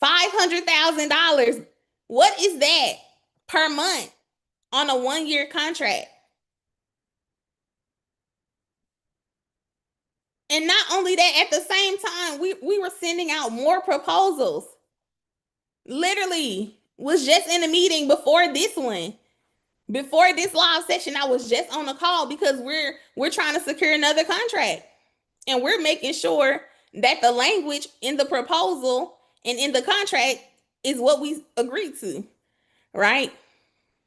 $500,000. What is that per month on a 1-year contract? And not only that, at the same time, we were sending out more proposals. Literally, was just in a meeting before this one. Before this live session, I was just on a call because we're trying to secure another contract. And we're making sure that the language in the proposal and in the contract is what we agreed to, right?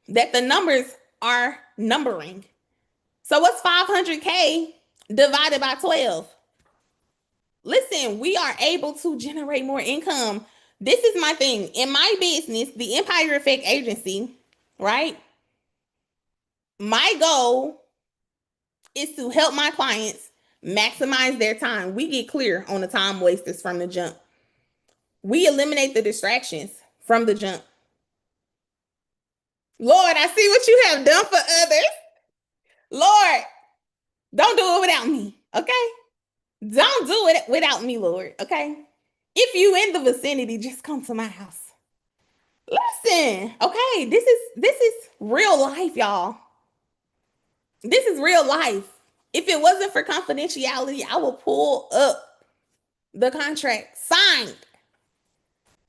That the numbers are numbering. So what's 500K divided by 12? Listen, we are able to generate more income. This is my thing. In my business, the Empire Effect Agency, right? My goal is to help my clients maximize their time. We get clear on the time wasters from the jump. We eliminate the distractions from the jump. Lord, I see what you have done for others. Lord, don't do it without me, okay? Don't do it without me, Lord, okay? If you in the vicinity, just come to my house. Listen, okay, this is real life, y'all. This is real life. If it wasn't for confidentiality, I will pull up the contract signed.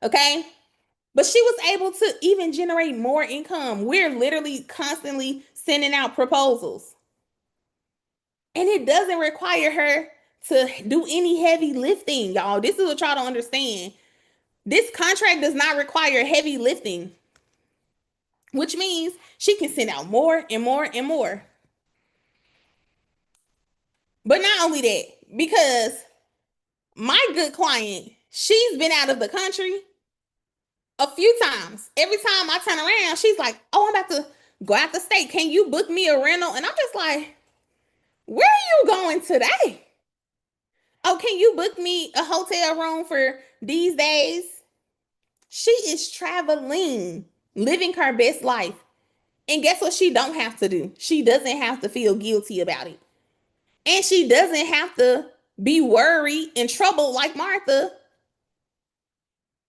Okay? But she was able to even generate more income. We're literally constantly sending out proposals. And it doesn't require her to do any heavy lifting, y'all. This is what y'all don't understand. This contract does not require heavy lifting, which means she can send out more and more and more. But not only that, because my good client, she's been out of the country a few times. Every time I turn around, she's like, oh, I'm about to go out the state. Can you book me a rental? And I'm just like, where are you going today? Oh, can you book me a hotel room for these days? She is traveling, living her best life. And guess what she don't have to do? She doesn't have to feel guilty about it. And she doesn't have to be worried and troubled like Martha,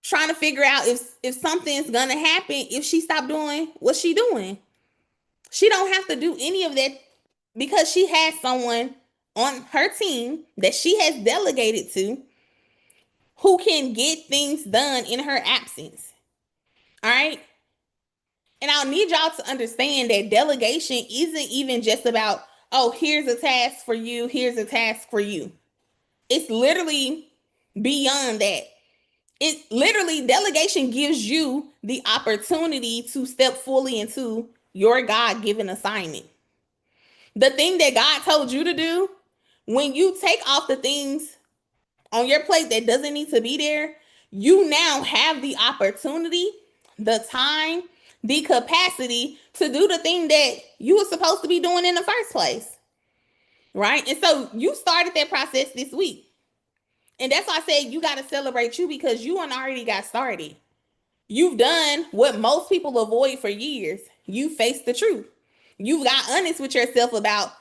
trying to figure out if something's gonna happen if she stopped doing what she doing. She don't have to do any of that because she has someone on her team that she has delegated to who can get things done in her absence. All right. And I'll need y'all to understand that delegation isn't even just about, oh, here's a task for you, here's a task for you. It's literally beyond that. It literally, delegation gives you the opportunity to step fully into your God-given assignment. The thing that God told you to do, when you take off the things on your plate that doesn't need to be there, you now have the opportunity, the time, the capacity to do the thing that you were supposed to be doing in the first place. Right? And so you started that process this week. And that's why I said you got to celebrate you because you already got started. You've done what most people avoid for years. You faced the truth. You've got honest with yourself about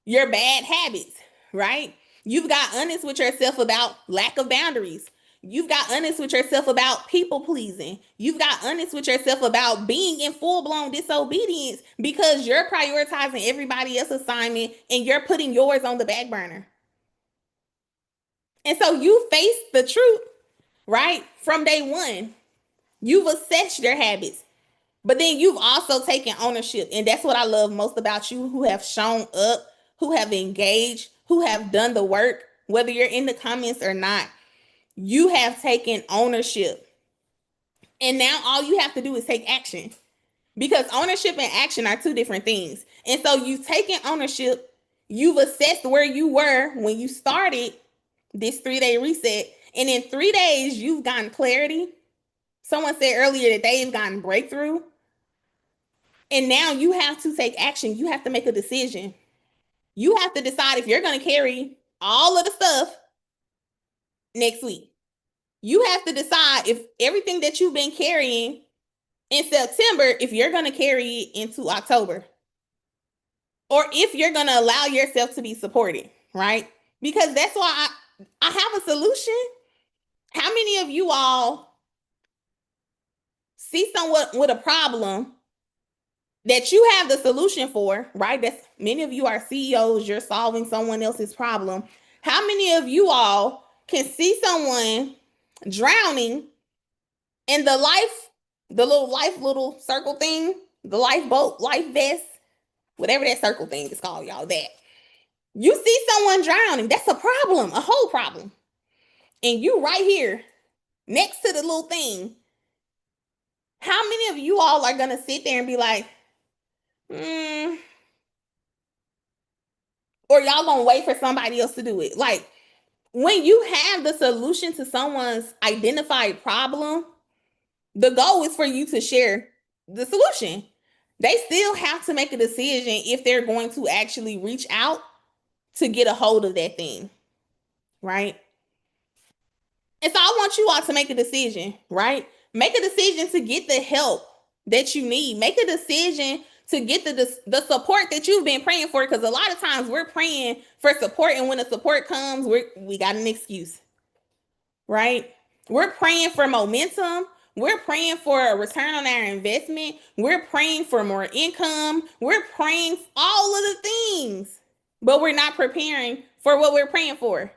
your bad habits, right? You've got honest with yourself about lack of boundaries. You've got honest with yourself about people pleasing. You've got honest with yourself about being in full blown disobedience because you're prioritizing everybody else's assignment and you're putting yours on the back burner. And so you face the truth, right? From day one. You've assessed your habits, but then you've also taken ownership. And that's what I love most about you who have shown up, who have engaged, who have done the work, whether you're in the comments or not. You have taken ownership. And now all you have to do is take action because ownership and action are two different things. And so you've taken ownership, you've assessed where you were when you started this 3-day reset. And in 3 days, you've gotten clarity. Someone said earlier that they've gotten breakthrough. And now you have to take action. You have to make a decision. You have to decide if you're going to carry all of the stuff next week. You have to decide if everything that you've been carrying in September, if you're going to carry it into October, or if you're going to allow yourself to be supported, right? Because that's why I have a solution. How many of you all see someone with a problem that you have the solution for, right? That's many of you are CEOs, you're solving someone else's problem. How many of you all can see someone drowning and the little circle thing, the lifeboat, life vest, whatever that circle thing is called, y'all, that. You see someone drowning, that's a problem, a whole problem. And you right here next to the little thing. How many of you all are going to sit there and be like, or y'all gonna wait for somebody else to do it? Like, when you have the solution to someone's identified problem, the goal is for you to share the solution. They still have to make a decision if they're going to actually reach out to get a hold of that thing, right? And so I want you all to make a decision, right? Make a decision to get the help that you need. Make a decision to get the support that you've been praying for. Because a lot of times we're praying for support, and when the support comes, we got an excuse, right? We're praying for momentum. We're praying for a return on our investment. We're praying for more income. We're praying all of the things, but we're not preparing for what we're praying for.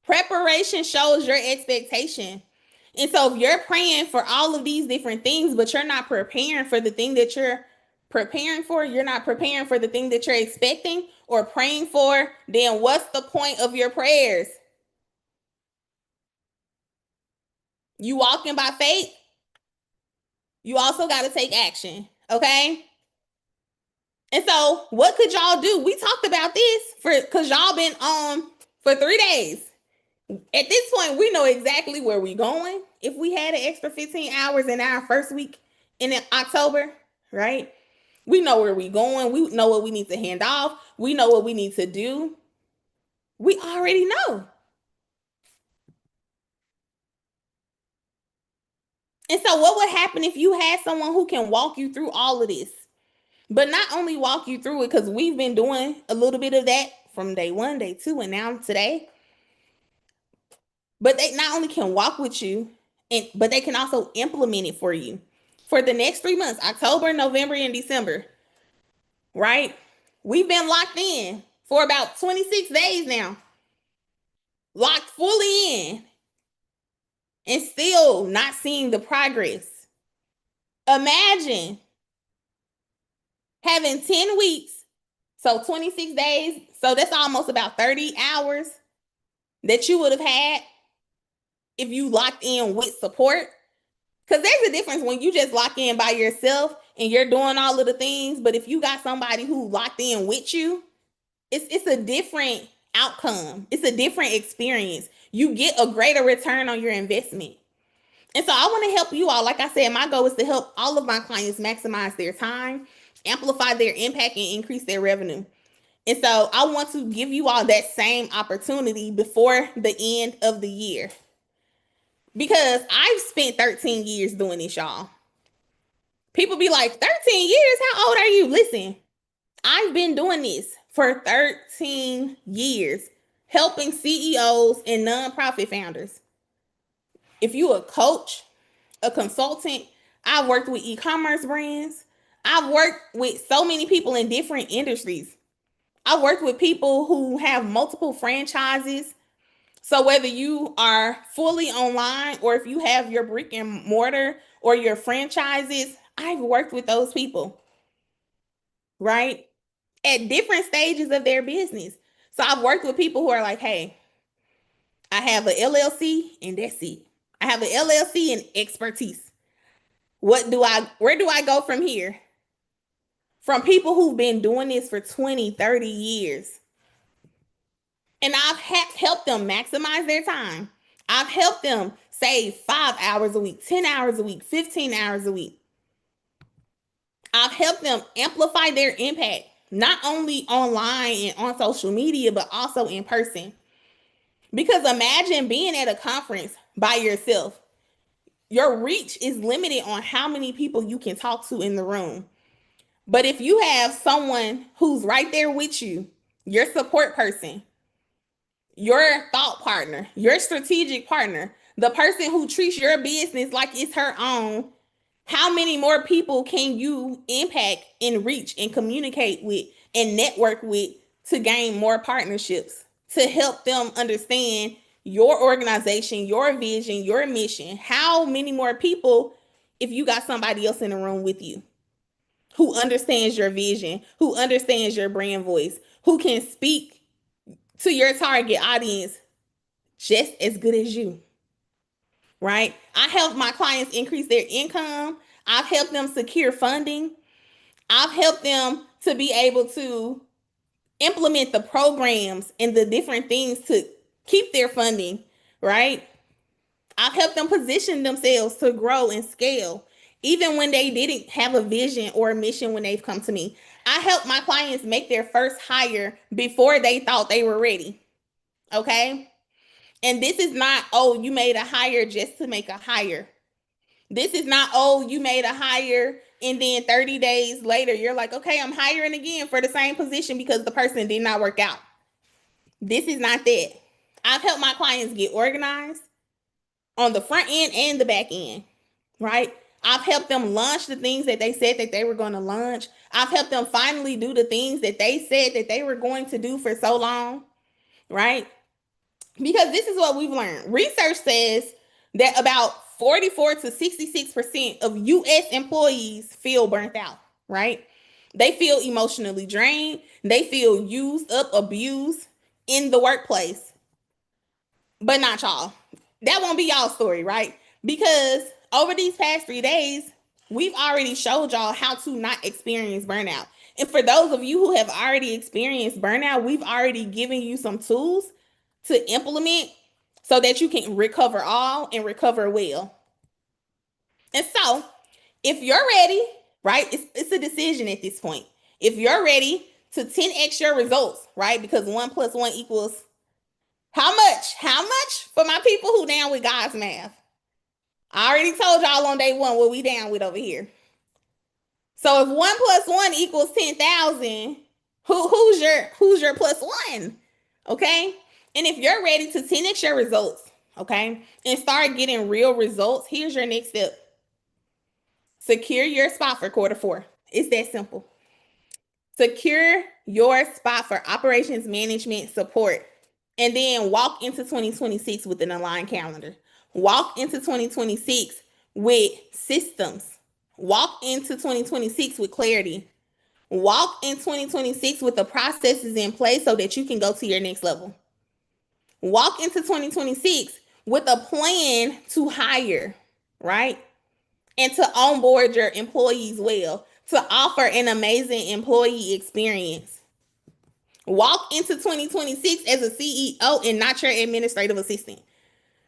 Preparation shows your expectation. And so if you're praying for all of these different things, but you're not preparing for the thing that you're preparing for, you're not preparing for the thing that you're expecting or praying for, then what's the point of your prayers? You walking by faith, you also got to take action, okay? And so what could y'all do? We talked about this because y'all been on for 3 days. At this point, we know exactly where we're going. If we had an extra 15 hours in our first week in October, right? We know where we're going. We know what we need to hand off. We know what we need to do. We already know. And so, what would happen if you had someone who can walk you through all of this? But not only walk you through it, because we've been doing a little bit of that from day one, day two, and now today. But they not only can walk with you, but they can also implement it for you for the next 3 months, October, November, and December, right? We've been locked in for about 26 days now, locked fully in, and still not seeing the progress. Imagine having 10 weeks, so 26 days, so that's almost about 30 hours that you would have had if you locked in with support. Because there's a difference when you just lock in by yourself and you're doing all of the things, but if you got somebody who locked in with you, it's a different outcome. It's a different experience. You get a greater return on your investment. And so I want to help you all. Like I said, my goal is to help all of my clients maximize their time, amplify their impact, and increase their revenue. And so I want to give you all that same opportunity before the end of the year. Because I've spent 13 years doing this, y'all. People be like, 13 years? How old are you? Listen, I've been doing this for 13 years, helping CEOs and nonprofit founders. If you a coach, a consultant, I've worked with e-commerce brands. I've worked with so many people in different industries. I've worked with people who have multiple franchises. So whether you are fully online or if you have your brick and mortar or your franchises, I've worked with those people, right? At different stages of their business. So I've worked with people who are like, hey, I have an LLC and that's it. I have an LLC and expertise. Where do I go from here? From people who've been doing this for 20, 30 years. And I've helped them maximize their time. I've helped them save 5 hours a week, 10 hours a week, 15 hours a week. I've helped them amplify their impact, not only online and on social media, but also in person. Because imagine being at a conference by yourself. Your reach is limited on how many people you can talk to in the room. But if you have someone who's right there with you, your support person, your thought partner, your strategic partner, the person who treats your business like it's her own, how many more people can you impact and reach and communicate with and network with to gain more partnerships to help them understand your organization, your vision, your mission? How many more people if you got somebody else in the room with you who understands your vision, who understands your brand voice, who can speak to your target audience just as good as you, right? I help my clients increase their income. I've helped them secure funding. I've helped them to be able to implement the programs and the different things to keep their funding, right? I've helped them position themselves to grow and scale, even when they didn't have a vision or a mission when they've come to me. I help my clients make their first hire before they thought they were ready. Okay. And this is not, oh, you made a hire just to make a hire. This is not, oh, you made a hire and then 30 days later, you're like, okay, I'm hiring again for the same position because the person did not work out. This is not that. I've helped my clients get organized on the front end and the back end, right? I've helped them launch the things that they said that they were going to launch. I've helped them finally do the things that they said that they were going to do for so long, right? Because this is what we've learned. Research says that about 44 to 66% of US employees feel burnt out, right? They feel emotionally drained, they feel used up, abused in the workplace. But not y'all. That won't be y'all story, right? Because over these past 3 days, we've already showed y'all how to not experience burnout. And for those of you who have already experienced burnout, we've already given you some tools to implement so that you can recover all and recover well. And so, if you're ready, right, it's a decision at this point. If you're ready to 10x your results, right, because 1 + 1 equals how much? How much for my people who down with God's math? I already told y'all on day one what we down with over here. So if 1 + 1 equals 10,000, who's your plus one? Okay. And if you're ready to 10x your results, okay, and start getting real results, here's your next step. Secure your spot for Q4. It's that simple. Secure your spot for operations management support. And then walk into 2026 with an aligned calendar. Walk into 2026 with systems. Walk into 2026 with clarity. Walk in 2026 with the processes in place so that you can go to your next level. Walk into 2026 with a plan to hire, right? and to onboard your employees well, to offer an amazing employee experience. Walk into 2026 as a CEO and not your administrative assistant,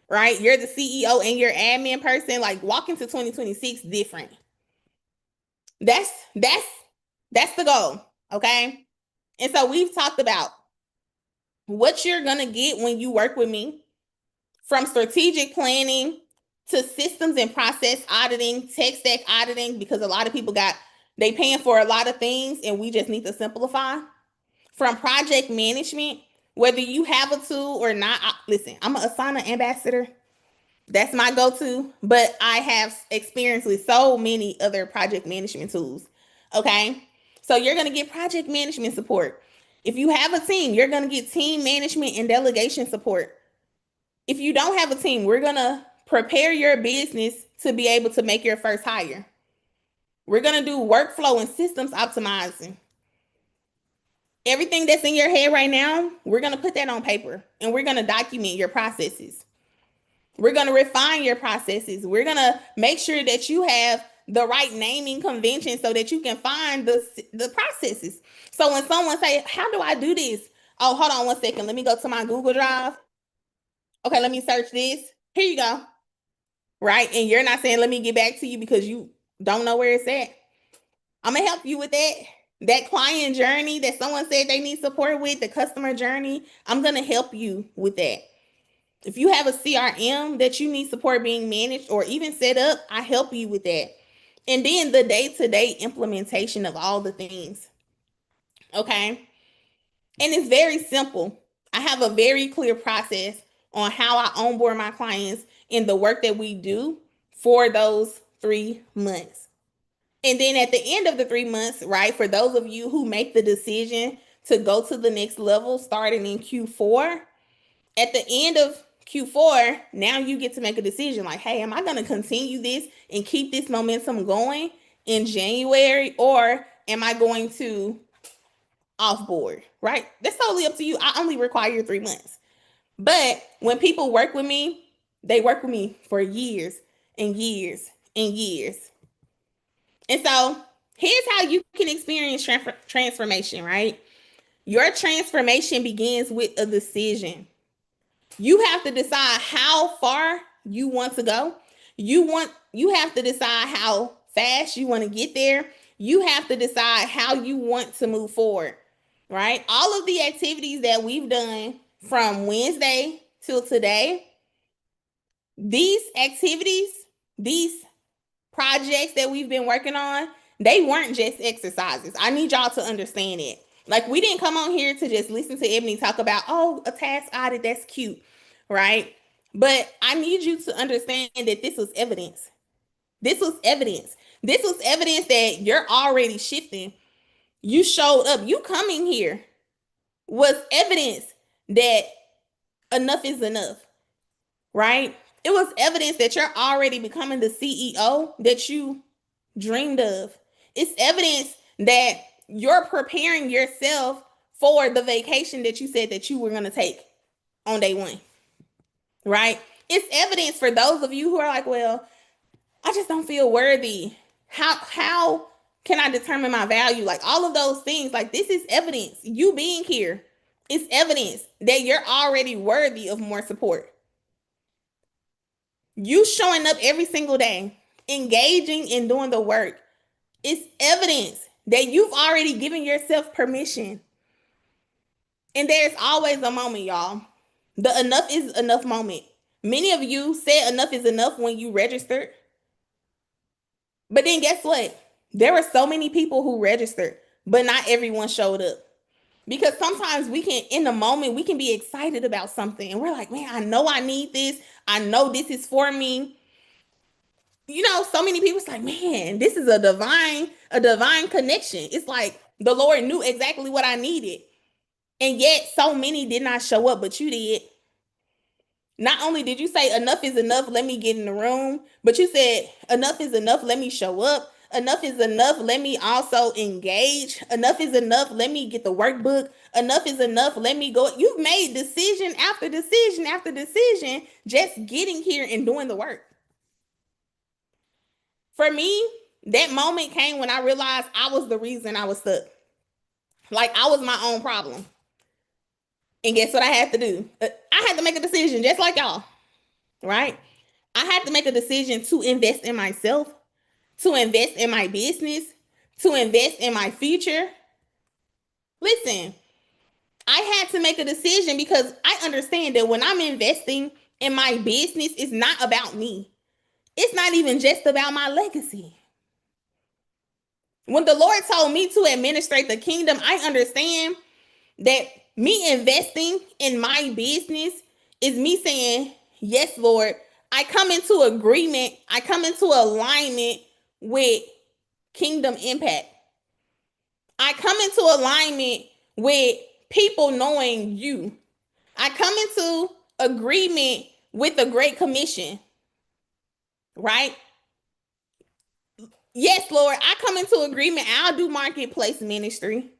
right? You're the CEO and your admin person. Like, walk into 2026 different. That's that's that's the goal, okay? And so we've talked about what you're gonna get when you work with me, from strategic planning to systems and process auditing, tech stack auditing, because a lot of people they paying for a lot of things and we just need to simplify. From project management, whether you have a tool or not. Listen, I'm an Asana ambassador. That's my go-to, but I have experience with so many other project management tools. Okay. So you're going to get project management support. If you have a team, you're going to get team management and delegation support. If you don't have a team, we're going to prepare your business to be able to make your first hire. We're going to do workflow and systems optimizing. Everything that's in your head right now, we're going to put that on paper and we're going to document your processes. We're going to refine your processes. We're going to make sure that you have the right naming convention so that you can find the processes. So when someone say, how do I do this? Oh, hold on 1 second. Let me go to my Google Drive. Okay, let me search this. Here you go. Right? And you're not saying, let me get back to you because you don't know where it's at. I'm going to help you with that. That client journey that someone said they need support with, the customer journey, I'm going to help you with that. If you have a CRM that you need support being managed or even set up, I help you with that. And then the day-to-day implementation of all the things. Okay? And it's very simple. I have a very clear process on how I onboard my clients in the work that we do for those 3 months. And then at the end of the 3 months, right, for those of you who make the decision to go to the next level starting in Q4, at the end of Q4, now you get to make a decision like, hey, am I going to continue this and keep this momentum going in January, or am I going to offboard, right? That's totally up to you. I only require 3 months. But when people work with me, they work with me for years and years and years. And so here's how you can experience transformation, right? Your transformation begins with a decision. You have to decide how far you want to go. You have to decide how fast you want to get there. You have to decide how you want to move forward, right? All of the activities that we've done from Wednesday till today, these activities, these projects that we've been working on, they weren't just exercises. I need y'all to understand it. Like, we didn't come on here to just listen to Ebony talk about, oh, a task audit, that's cute, right? But I need you to understand that this was evidence. This was evidence. This was evidence that you're already shifting. You showed up. You coming here was evidence that enough is enough, right? It was evidence that you're already becoming the CEO that you dreamed of. It's evidence that you're preparing yourself for the vacation that you said that you were going to take on day 1, right? It's evidence for those of you who are like, well, I just don't feel worthy. How can I determine my value? Like, all of those things, like, this is evidence. You being here is evidence that you're already worthy of more support. You showing up every single day, engaging and doing the work, it's evidence that you've already given yourself permission. And there's always a moment, y'all. The enough is enough moment. Many of you said enough is enough when you registered. But then guess what? There were so many people who registered, but not everyone showed up. Because sometimes we can, in the moment, we can be excited about something and we're like, man, I know I need this. I know this is for me. You know, so many people's like, man, this is a divine connection. It's like the Lord knew exactly what I needed. And yet so many did not show up, but you did. Not only did you say enough is enough, let me get in the room, but you said enough is enough, let me show up. Enough is enough, let me also engage. Enough is enough, let me get the workbook. Enough is enough, let me go. You've made decision after decision after decision just getting here and doing the work. For me, that moment came when I realized I was the reason I was stuck. Like I was my own problem. And guess what I had to do? I had to make a decision just like y'all, right? I had to make a decision to invest in myself, to invest in my business, to invest in my future. Listen, I had to make a decision because I understand that when I'm investing in my business, it's not about me. It's not even just about my legacy. When the Lord told me to administrate the kingdom, I understand that me investing in my business is me saying, yes, Lord, I come into agreement, I come into alignment with kingdom impact. I come into alignment with people knowing you. I come into agreement with the Great Commission, right? Yes, Lord, I come into agreement. I'll do marketplace ministry.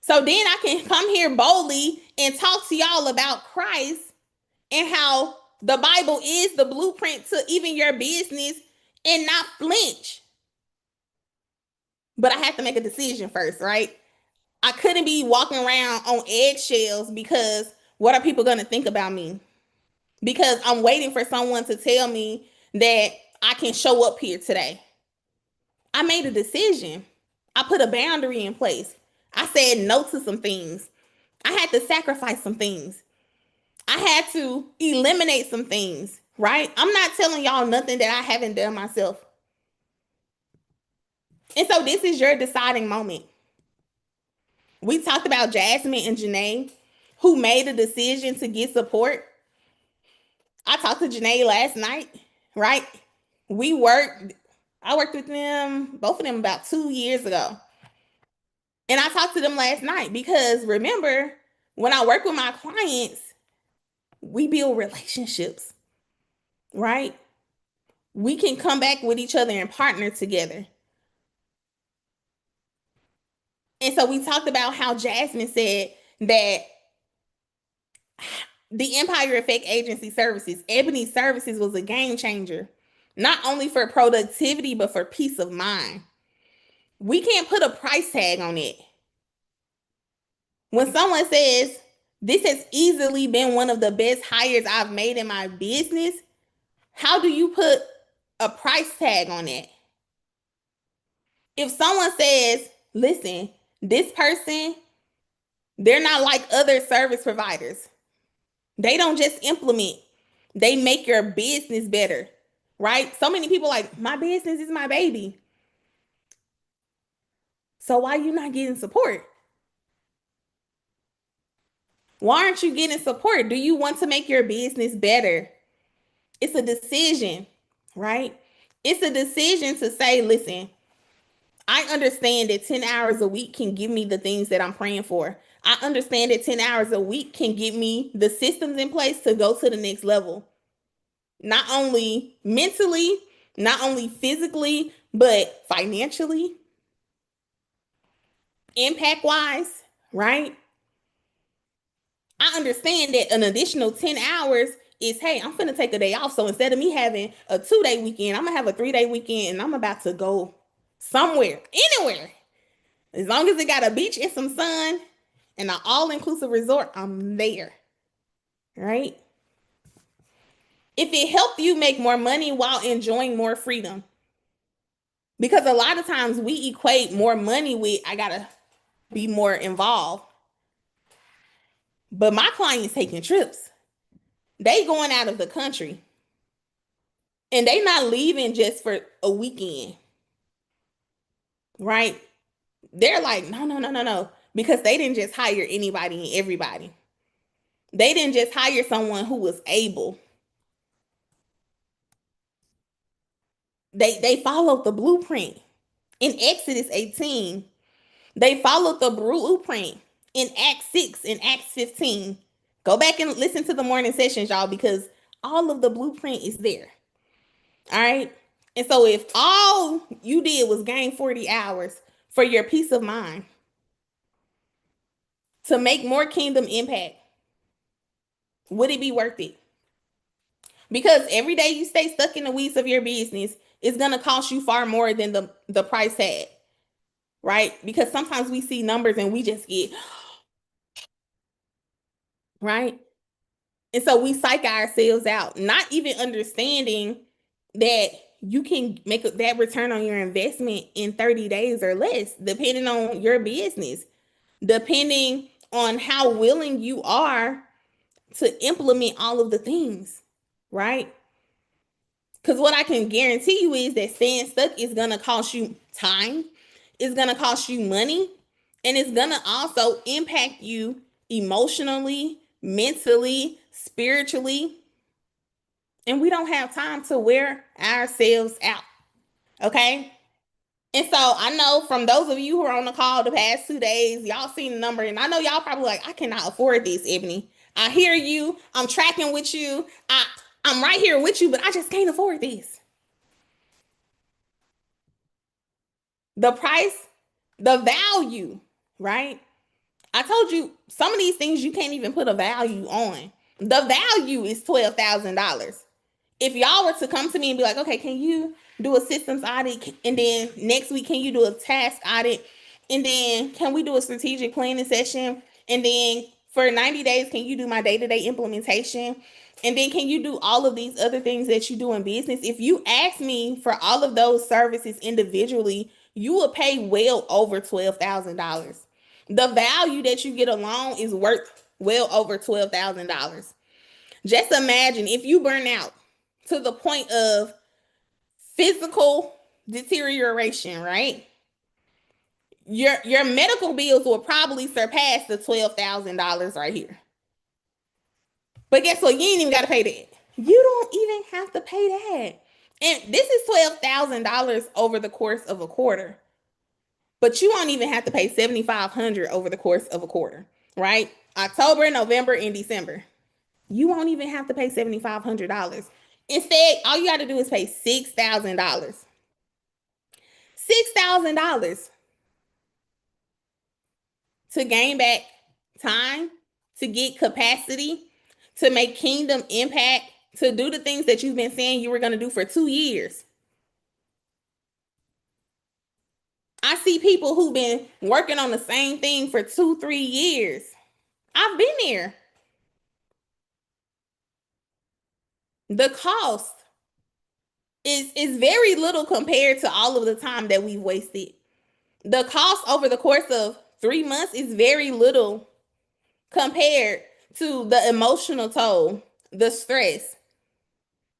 So then I can come here boldly and talk to y'all about Christ and how the Bible is the blueprint to even your business and not flinch. But I have to make a decision first, right? I couldn't be walking around on eggshells because what are people going to think about me? Because I'm waiting for someone to tell me that I can show up here today. I made a decision. I put a boundary in place. I said no to some things. I had to sacrifice some things. I had to eliminate some things, right? I'm not telling y'all nothing that I haven't done myself. And so this is your deciding moment. We talked about Jasmine and Janae, who made a decision to get support. I talked to Janae last night, right? We worked, I worked with them, both of them about 2 years ago. And I talked to them last night because remember, when I work with my clients, we build relationships, right? We can come back with each other and partner together. And so we talked about how Jasmine said that the Empire Effect Agency services, Ebony services, was a game changer, not only for productivity, but for peace of mind. We can't put a price tag on it. When someone says, this has easily been one of the best hires I've made in my business, how do you put a price tag on it? If someone says, listen, this person, they're not like other service providers. They don't just implement, they make your business better, right? So many people like, my business is my baby. So why are you not getting support? Why aren't you getting support? Do you want to make your business better? It's a decision, right? It's a decision to say, listen, I understand that 10 hours a week can give me the things that I'm praying for. I understand that 10 hours a week can give me the systems in place to go to the next level. Not only mentally, not only physically, but financially, impact wise, right? I understand that an additional 10 hours is, hey, I'm going to take a day off. So instead of me having a 2-day weekend, I'm going to have a 3-day weekend and I'm about to go somewhere, anywhere. As long as it got a beach and some sun and an all inclusive resort, I'm there, right? If it helped you make more money while enjoying more freedom, because a lot of times we equate more money with, I got to be more involved. But my clients taking trips. They going out of the country. And they not leaving just for a weekend. Right? They're like, no, no, no, no, no. Because they didn't just hire anybody and everybody. They didn't just hire someone who was able. They followed the blueprint. In Exodus 18, they followed the blueprint in Acts 6 and Acts 15. Go back and listen to the morning sessions, y'all, because all of the blueprint is there. All right. And so if all you did was gain 40 hours for your peace of mind to make more kingdom impact, would it be worth it? Because every day you stay stuck in the weeds of your business is going to cost you far more than the price tag, right? Because sometimes we see numbers and we just get, right? And so we psych ourselves out, not even understanding that you can make that return on your investment in 30 days or less, depending on your business, depending on how willing you are to implement all of the things, right? Because what I can guarantee you is that staying stuck is going to cost you time, it's going to cost you money, and it's going to also impact you emotionally, mentally, spiritually. And we don't have time to wear ourselves out. Okay. And so I know from those of you who are on the call the past 2 days, y'all seen the number, and I know y'all probably like, I cannot afford this, Ebony. I hear you. I'm tracking with you. I'm right here with you, but I just can't afford this. The price, the value, right? I told you some of these things you can't even put a value on. The value is $12,000. If y'all were to come to me and be like, okay, can you do a systems audit? And then next week, can you do a task audit? And then can we do a strategic planning session? And then for 90 days, can you do my day-to-day implementation? And then can you do all of these other things that you do in business? If you ask me for all of those services individually, you will pay well over $12,000. The value that you get alone is worth well over $12,000. Just imagine if you burn out to the point of physical deterioration, right? Your medical bills will probably surpass the $12,000 right here. But guess what? You ain't even got to pay that. You don't even have to pay that. And this is $12,000 over the course of a quarter. But you won't even have to pay $7,500 over the course of a quarter, right? October, November, and December. You won't even have to pay $7,500. Instead, all you got to do is pay $6,000. $6,000 to gain back time, to get capacity, to make kingdom impact, to do the things that you've been saying you were going to do for 2 years. I see people who've been working on the same thing for 2, 3 years. I've been there. The cost is very little compared to all of the time that we've wasted. The cost over the course of 3 months is very little compared to the emotional toll, the stress,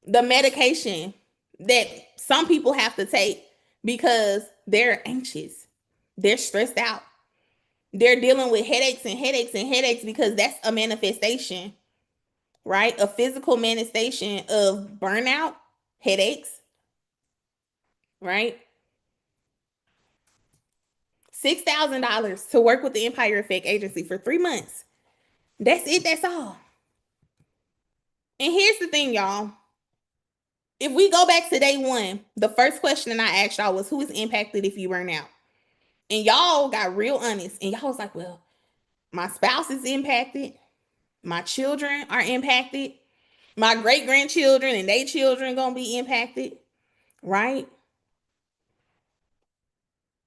the medication that some people have to take because they're anxious, they're stressed out, they're dealing with headaches and headaches and headaches because that's a manifestation, right? A physical manifestation of burnout, headaches, right? $6,000 to work with the Empire Effect Agency for 3 months. That's it. That's all. And here's the thing, y'all. If we go back to day one, the first question that I asked y'all was, who is impacted if you burn out? And y'all got real honest. And y'all was like, well, my spouse is impacted. My children are impacted. My great grandchildren and their children gonna be impacted, right?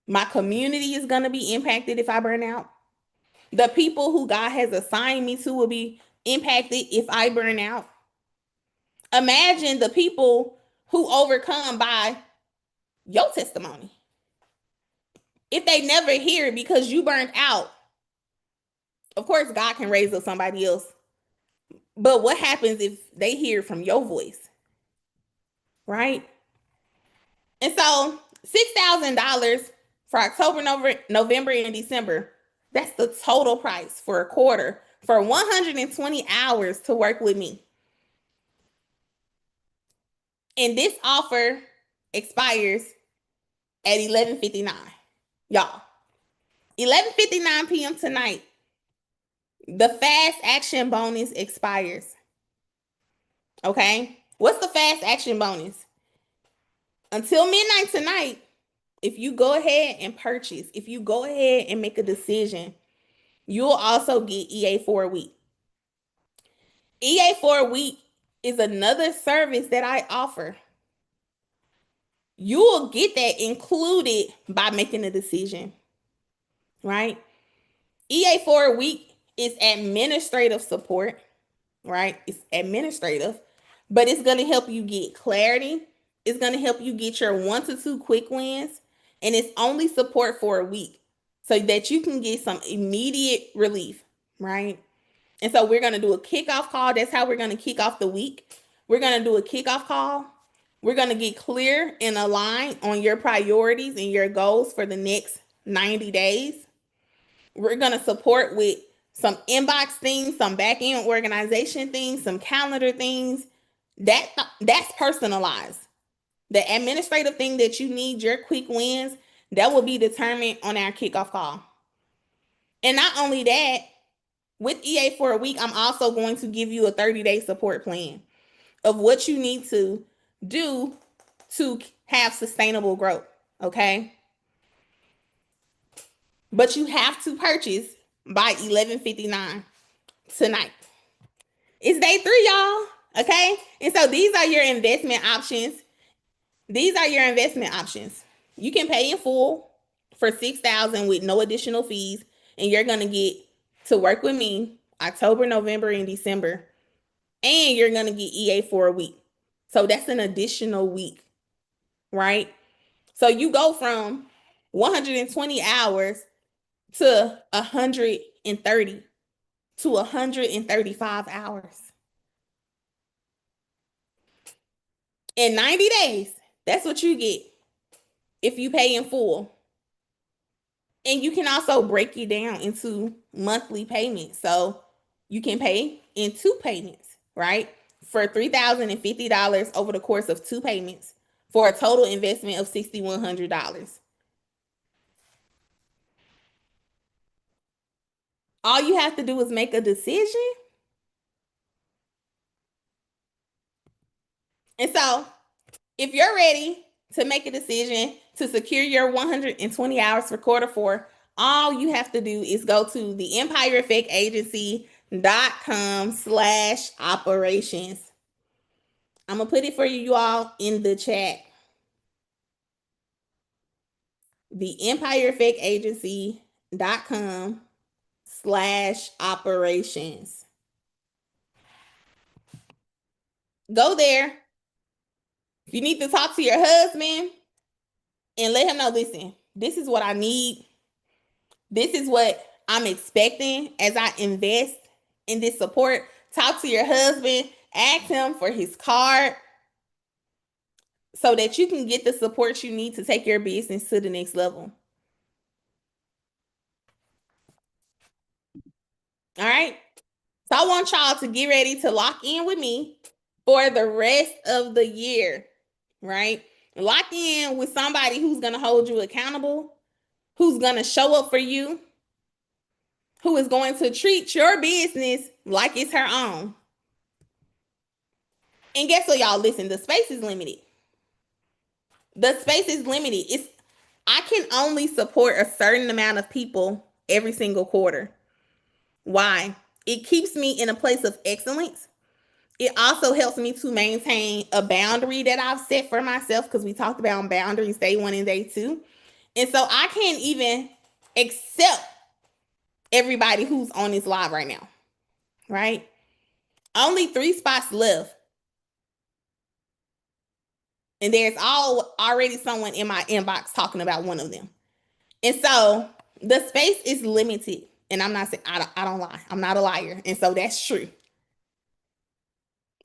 My community is gonna be impacted if I burn out. The people who God has assigned me to will be impacted if I burn out. Imagine the people who overcome by your testimony. If they never hear it because you burned out, of course, God can raise up somebody else. But what happens if they hear from your voice, right? And so $6,000 for October, November, and December. That's the total price for a quarter for 120 hours to work with me. And this offer expires at 11:59. Y'all, 11:59 p.m. tonight, the fast action bonus expires. Okay? What's the fast action bonus? Until midnight tonight, if you go ahead and purchase, if you go ahead and make a decision, you'll also get EA for a week. EA for a week is another service that I offer. You will get that included by making a decision, right? EA for a week is administrative support, right? It's administrative, but it's going to help you get clarity. It's going to help you get your 1 to 2 quick wins, and it's only support for a week so that you can get some immediate relief, right? And so we're going to do a kickoff call. That's how we're going to kick off the week. We're going to do a kickoff call. We're going to get clear and aligned on your priorities and your goals for the next 90 days. We're going to support with some inbox things, some back end organization things, some calendar things. That's personalized. The administrative thing that you need, your quick wins, that will be determined on our kickoff call. And not only that, with EA for a week, I'm also going to give you a 30-day support plan of what you need to do to have sustainable growth. Okay. But you have to purchase by 11:59 tonight. It's day 3, y'all. Okay. And so these are your investment options. These are your investment options. You can pay in full for $6,000 with no additional fees, and you're gonna get to work with me October, November, and December, and you're gonna get EA for a week. So that's an additional week, right? So you go from 120 hours to 130 to 135 hours in 90 days. That's what you get if you pay in full. And you can also break it down into monthly payments. So you can pay in 2 payments, right? For $3,050 over the course of 2 payments for a total investment of $6,100. All you have to do is make a decision. And so if you're ready to make a decision to secure your 120 hours for quarter 4, all you have to do is go to the empireeffectagency.com/operations. I'm going to put it for you all in the chat. The empireeffectagency.com/operations. Go there. If you need to talk to your husband and let him know, listen, this is what I need. This is what I'm expecting as I invest in this support. Talk to your husband, ask him for his card so that you can get the support you need to take your business to the next level. All right. So I want y'all to get ready to lock in with me for the rest of the year, right? Lock in with somebody who's going to hold you accountable, who's going to show up for you, who is going to treat your business like it's her own. And guess what, y'all? Listen, the space is limited. The space is limited. I can only support a certain amount of people every single quarter. Why? It keeps me in a place of excellence. It also helps me to maintain a boundary that I've set for myself, because we talked about boundaries day 1 and day 2. And so I can't even accept everybody who's on this live right now, right? Only 3 spots left. And there's already someone in my inbox talking about one of them. And so the space is limited. And I'm not saying, I don't lie. I'm not a liar. And so that's true.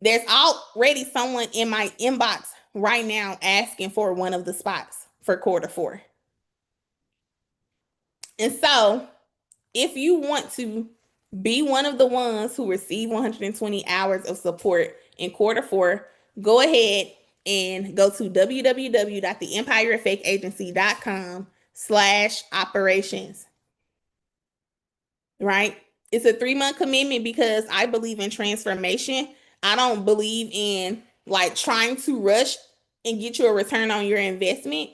There's already someone in my inbox right now asking for one of the spots for quarter 4. And so if you want to be one of the ones who receive 120 hours of support in quarter 4, go ahead and go to www.theempireeffectagency.com/operations. Right? It's a 3-month commitment because I believe in transformation. I don't believe in like trying to rush and get you a return on your investment.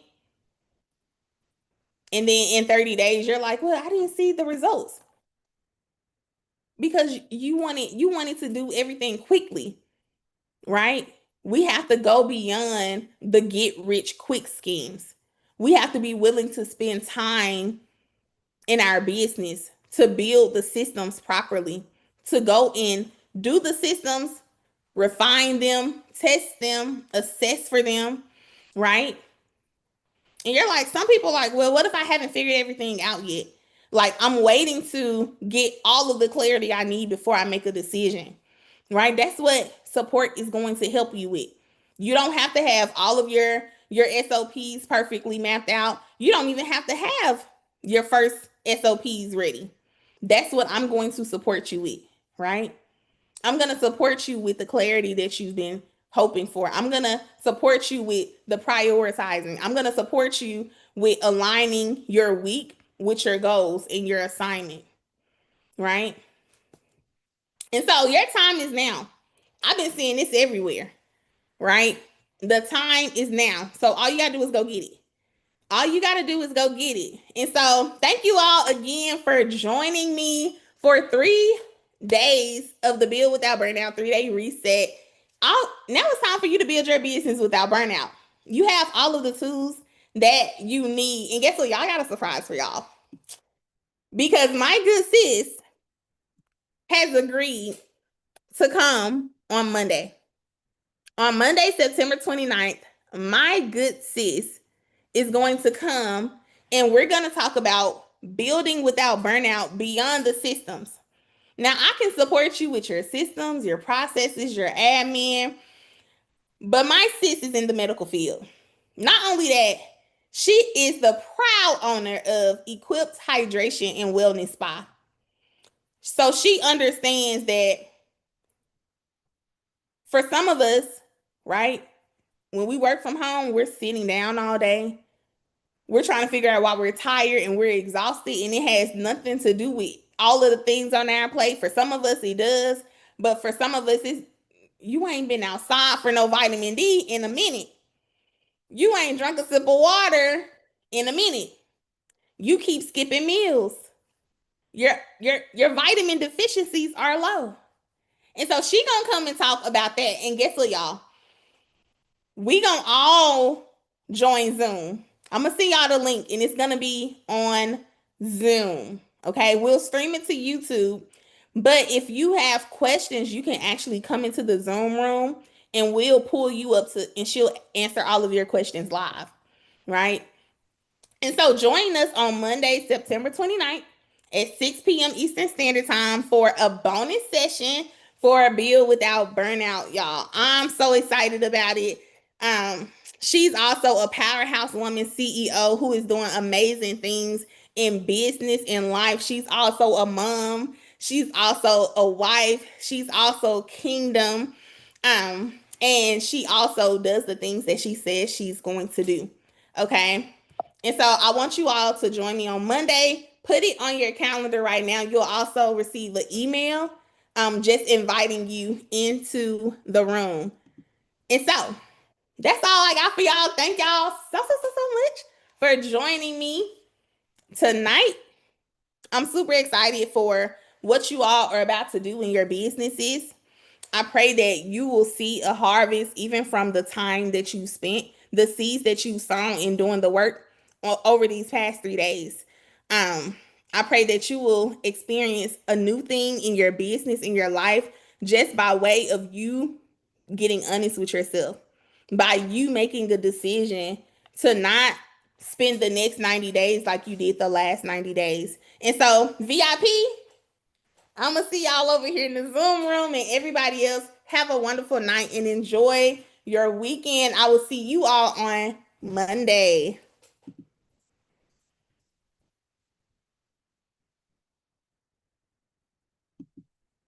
And then in 30 days, you're like, well, I didn't see the results. Because you wanted to do everything quickly. right? We have to go beyond the get rich quick schemes. We have to be willing to spend time in our business to build the systems properly, to go in, do the systems, refine them, test them, assess for them, right? And you're like, some people like, well, what if I haven't figured everything out yet? Like, I'm waiting to get all of the clarity I need before I make a decision, right? That's what support is going to help you with. You don't have to have all of your SOPs perfectly mapped out. You don't even have to have your first SOPs ready. That's what I'm going to support you with, right? I'm going to support you with the clarity that you've been hoping for. I'm going to support you with the prioritizing. I'm going to support you with aligning your week with your goals and your assignment, right? And so your time is now. I've been seeing this everywhere, right? The time is now. So all you got to do is go get it. All you got to do is go get it. And so thank you all again for joining me for 3 days of the Build Without Burnout 3-day reset. Now it's time for you to build your business without burnout. You have all of the tools that you need. And guess what? Y'all got a surprise for y'all. Because my good sis has agreed to come on Monday. On Monday, September 29th, my good sis is going to come and we're going to talk about building without burnout beyond the systems. Now, I can support you with your systems, your processes, your admin, but my sis is in the medical field. Not only that, she is the proud owner of Equipped Hydration and Wellness Spa. So she understands that for some of us, right, when we work from home, we're sitting down all day. We're trying to figure out why we're tired and we're exhausted, and it has nothing to do with all of the things on our plate. For some of us, it does, but for some of us, it's you ain't been outside for no vitamin D in a minute. You ain't drunk a sip of water in a minute. You keep skipping meals. Your vitamin deficiencies are low. And so she gonna come and talk about that. And guess what, y'all? We gonna all join Zoom. I'm gonna send y'all the link, and it's gonna be on Zoom. Okay, we'll stream it to YouTube. But if you have questions, you can actually come into the Zoom room, and we'll pull you up to, and she'll answer all of your questions live. Right? And so join us on Monday, September 29th at 6 p.m. Eastern Standard Time for a bonus session for a Build Without Burnout, y'all. I'm so excited about it. She's also a powerhouse woman CEO who is doing amazing things in business and life. She's also a mom. She's also a wife. She's also kingdom. And she also does the things that she says she's going to do. Okay. And so I want you all to join me on Monday. Put it on your calendar right now. You'll also receive an email just inviting you into the room. And so that's all I got for y'all. Thank y'all so much for joining me tonight. I'm super excited for what you all are about to do in your businesses. I pray that you will see a harvest even from the time that you spent, the seeds that you sown in doing the work over these past 3 days. I pray that you will experience a new thing in your business, in your life, just by way of you getting honest with yourself, by you making a decision to not spend the next 90 days like you did the last 90 days. And so, VIP, I'm going to see y'all over here in the Zoom room, and everybody else, have a wonderful night and enjoy your weekend. I will see you all on Monday.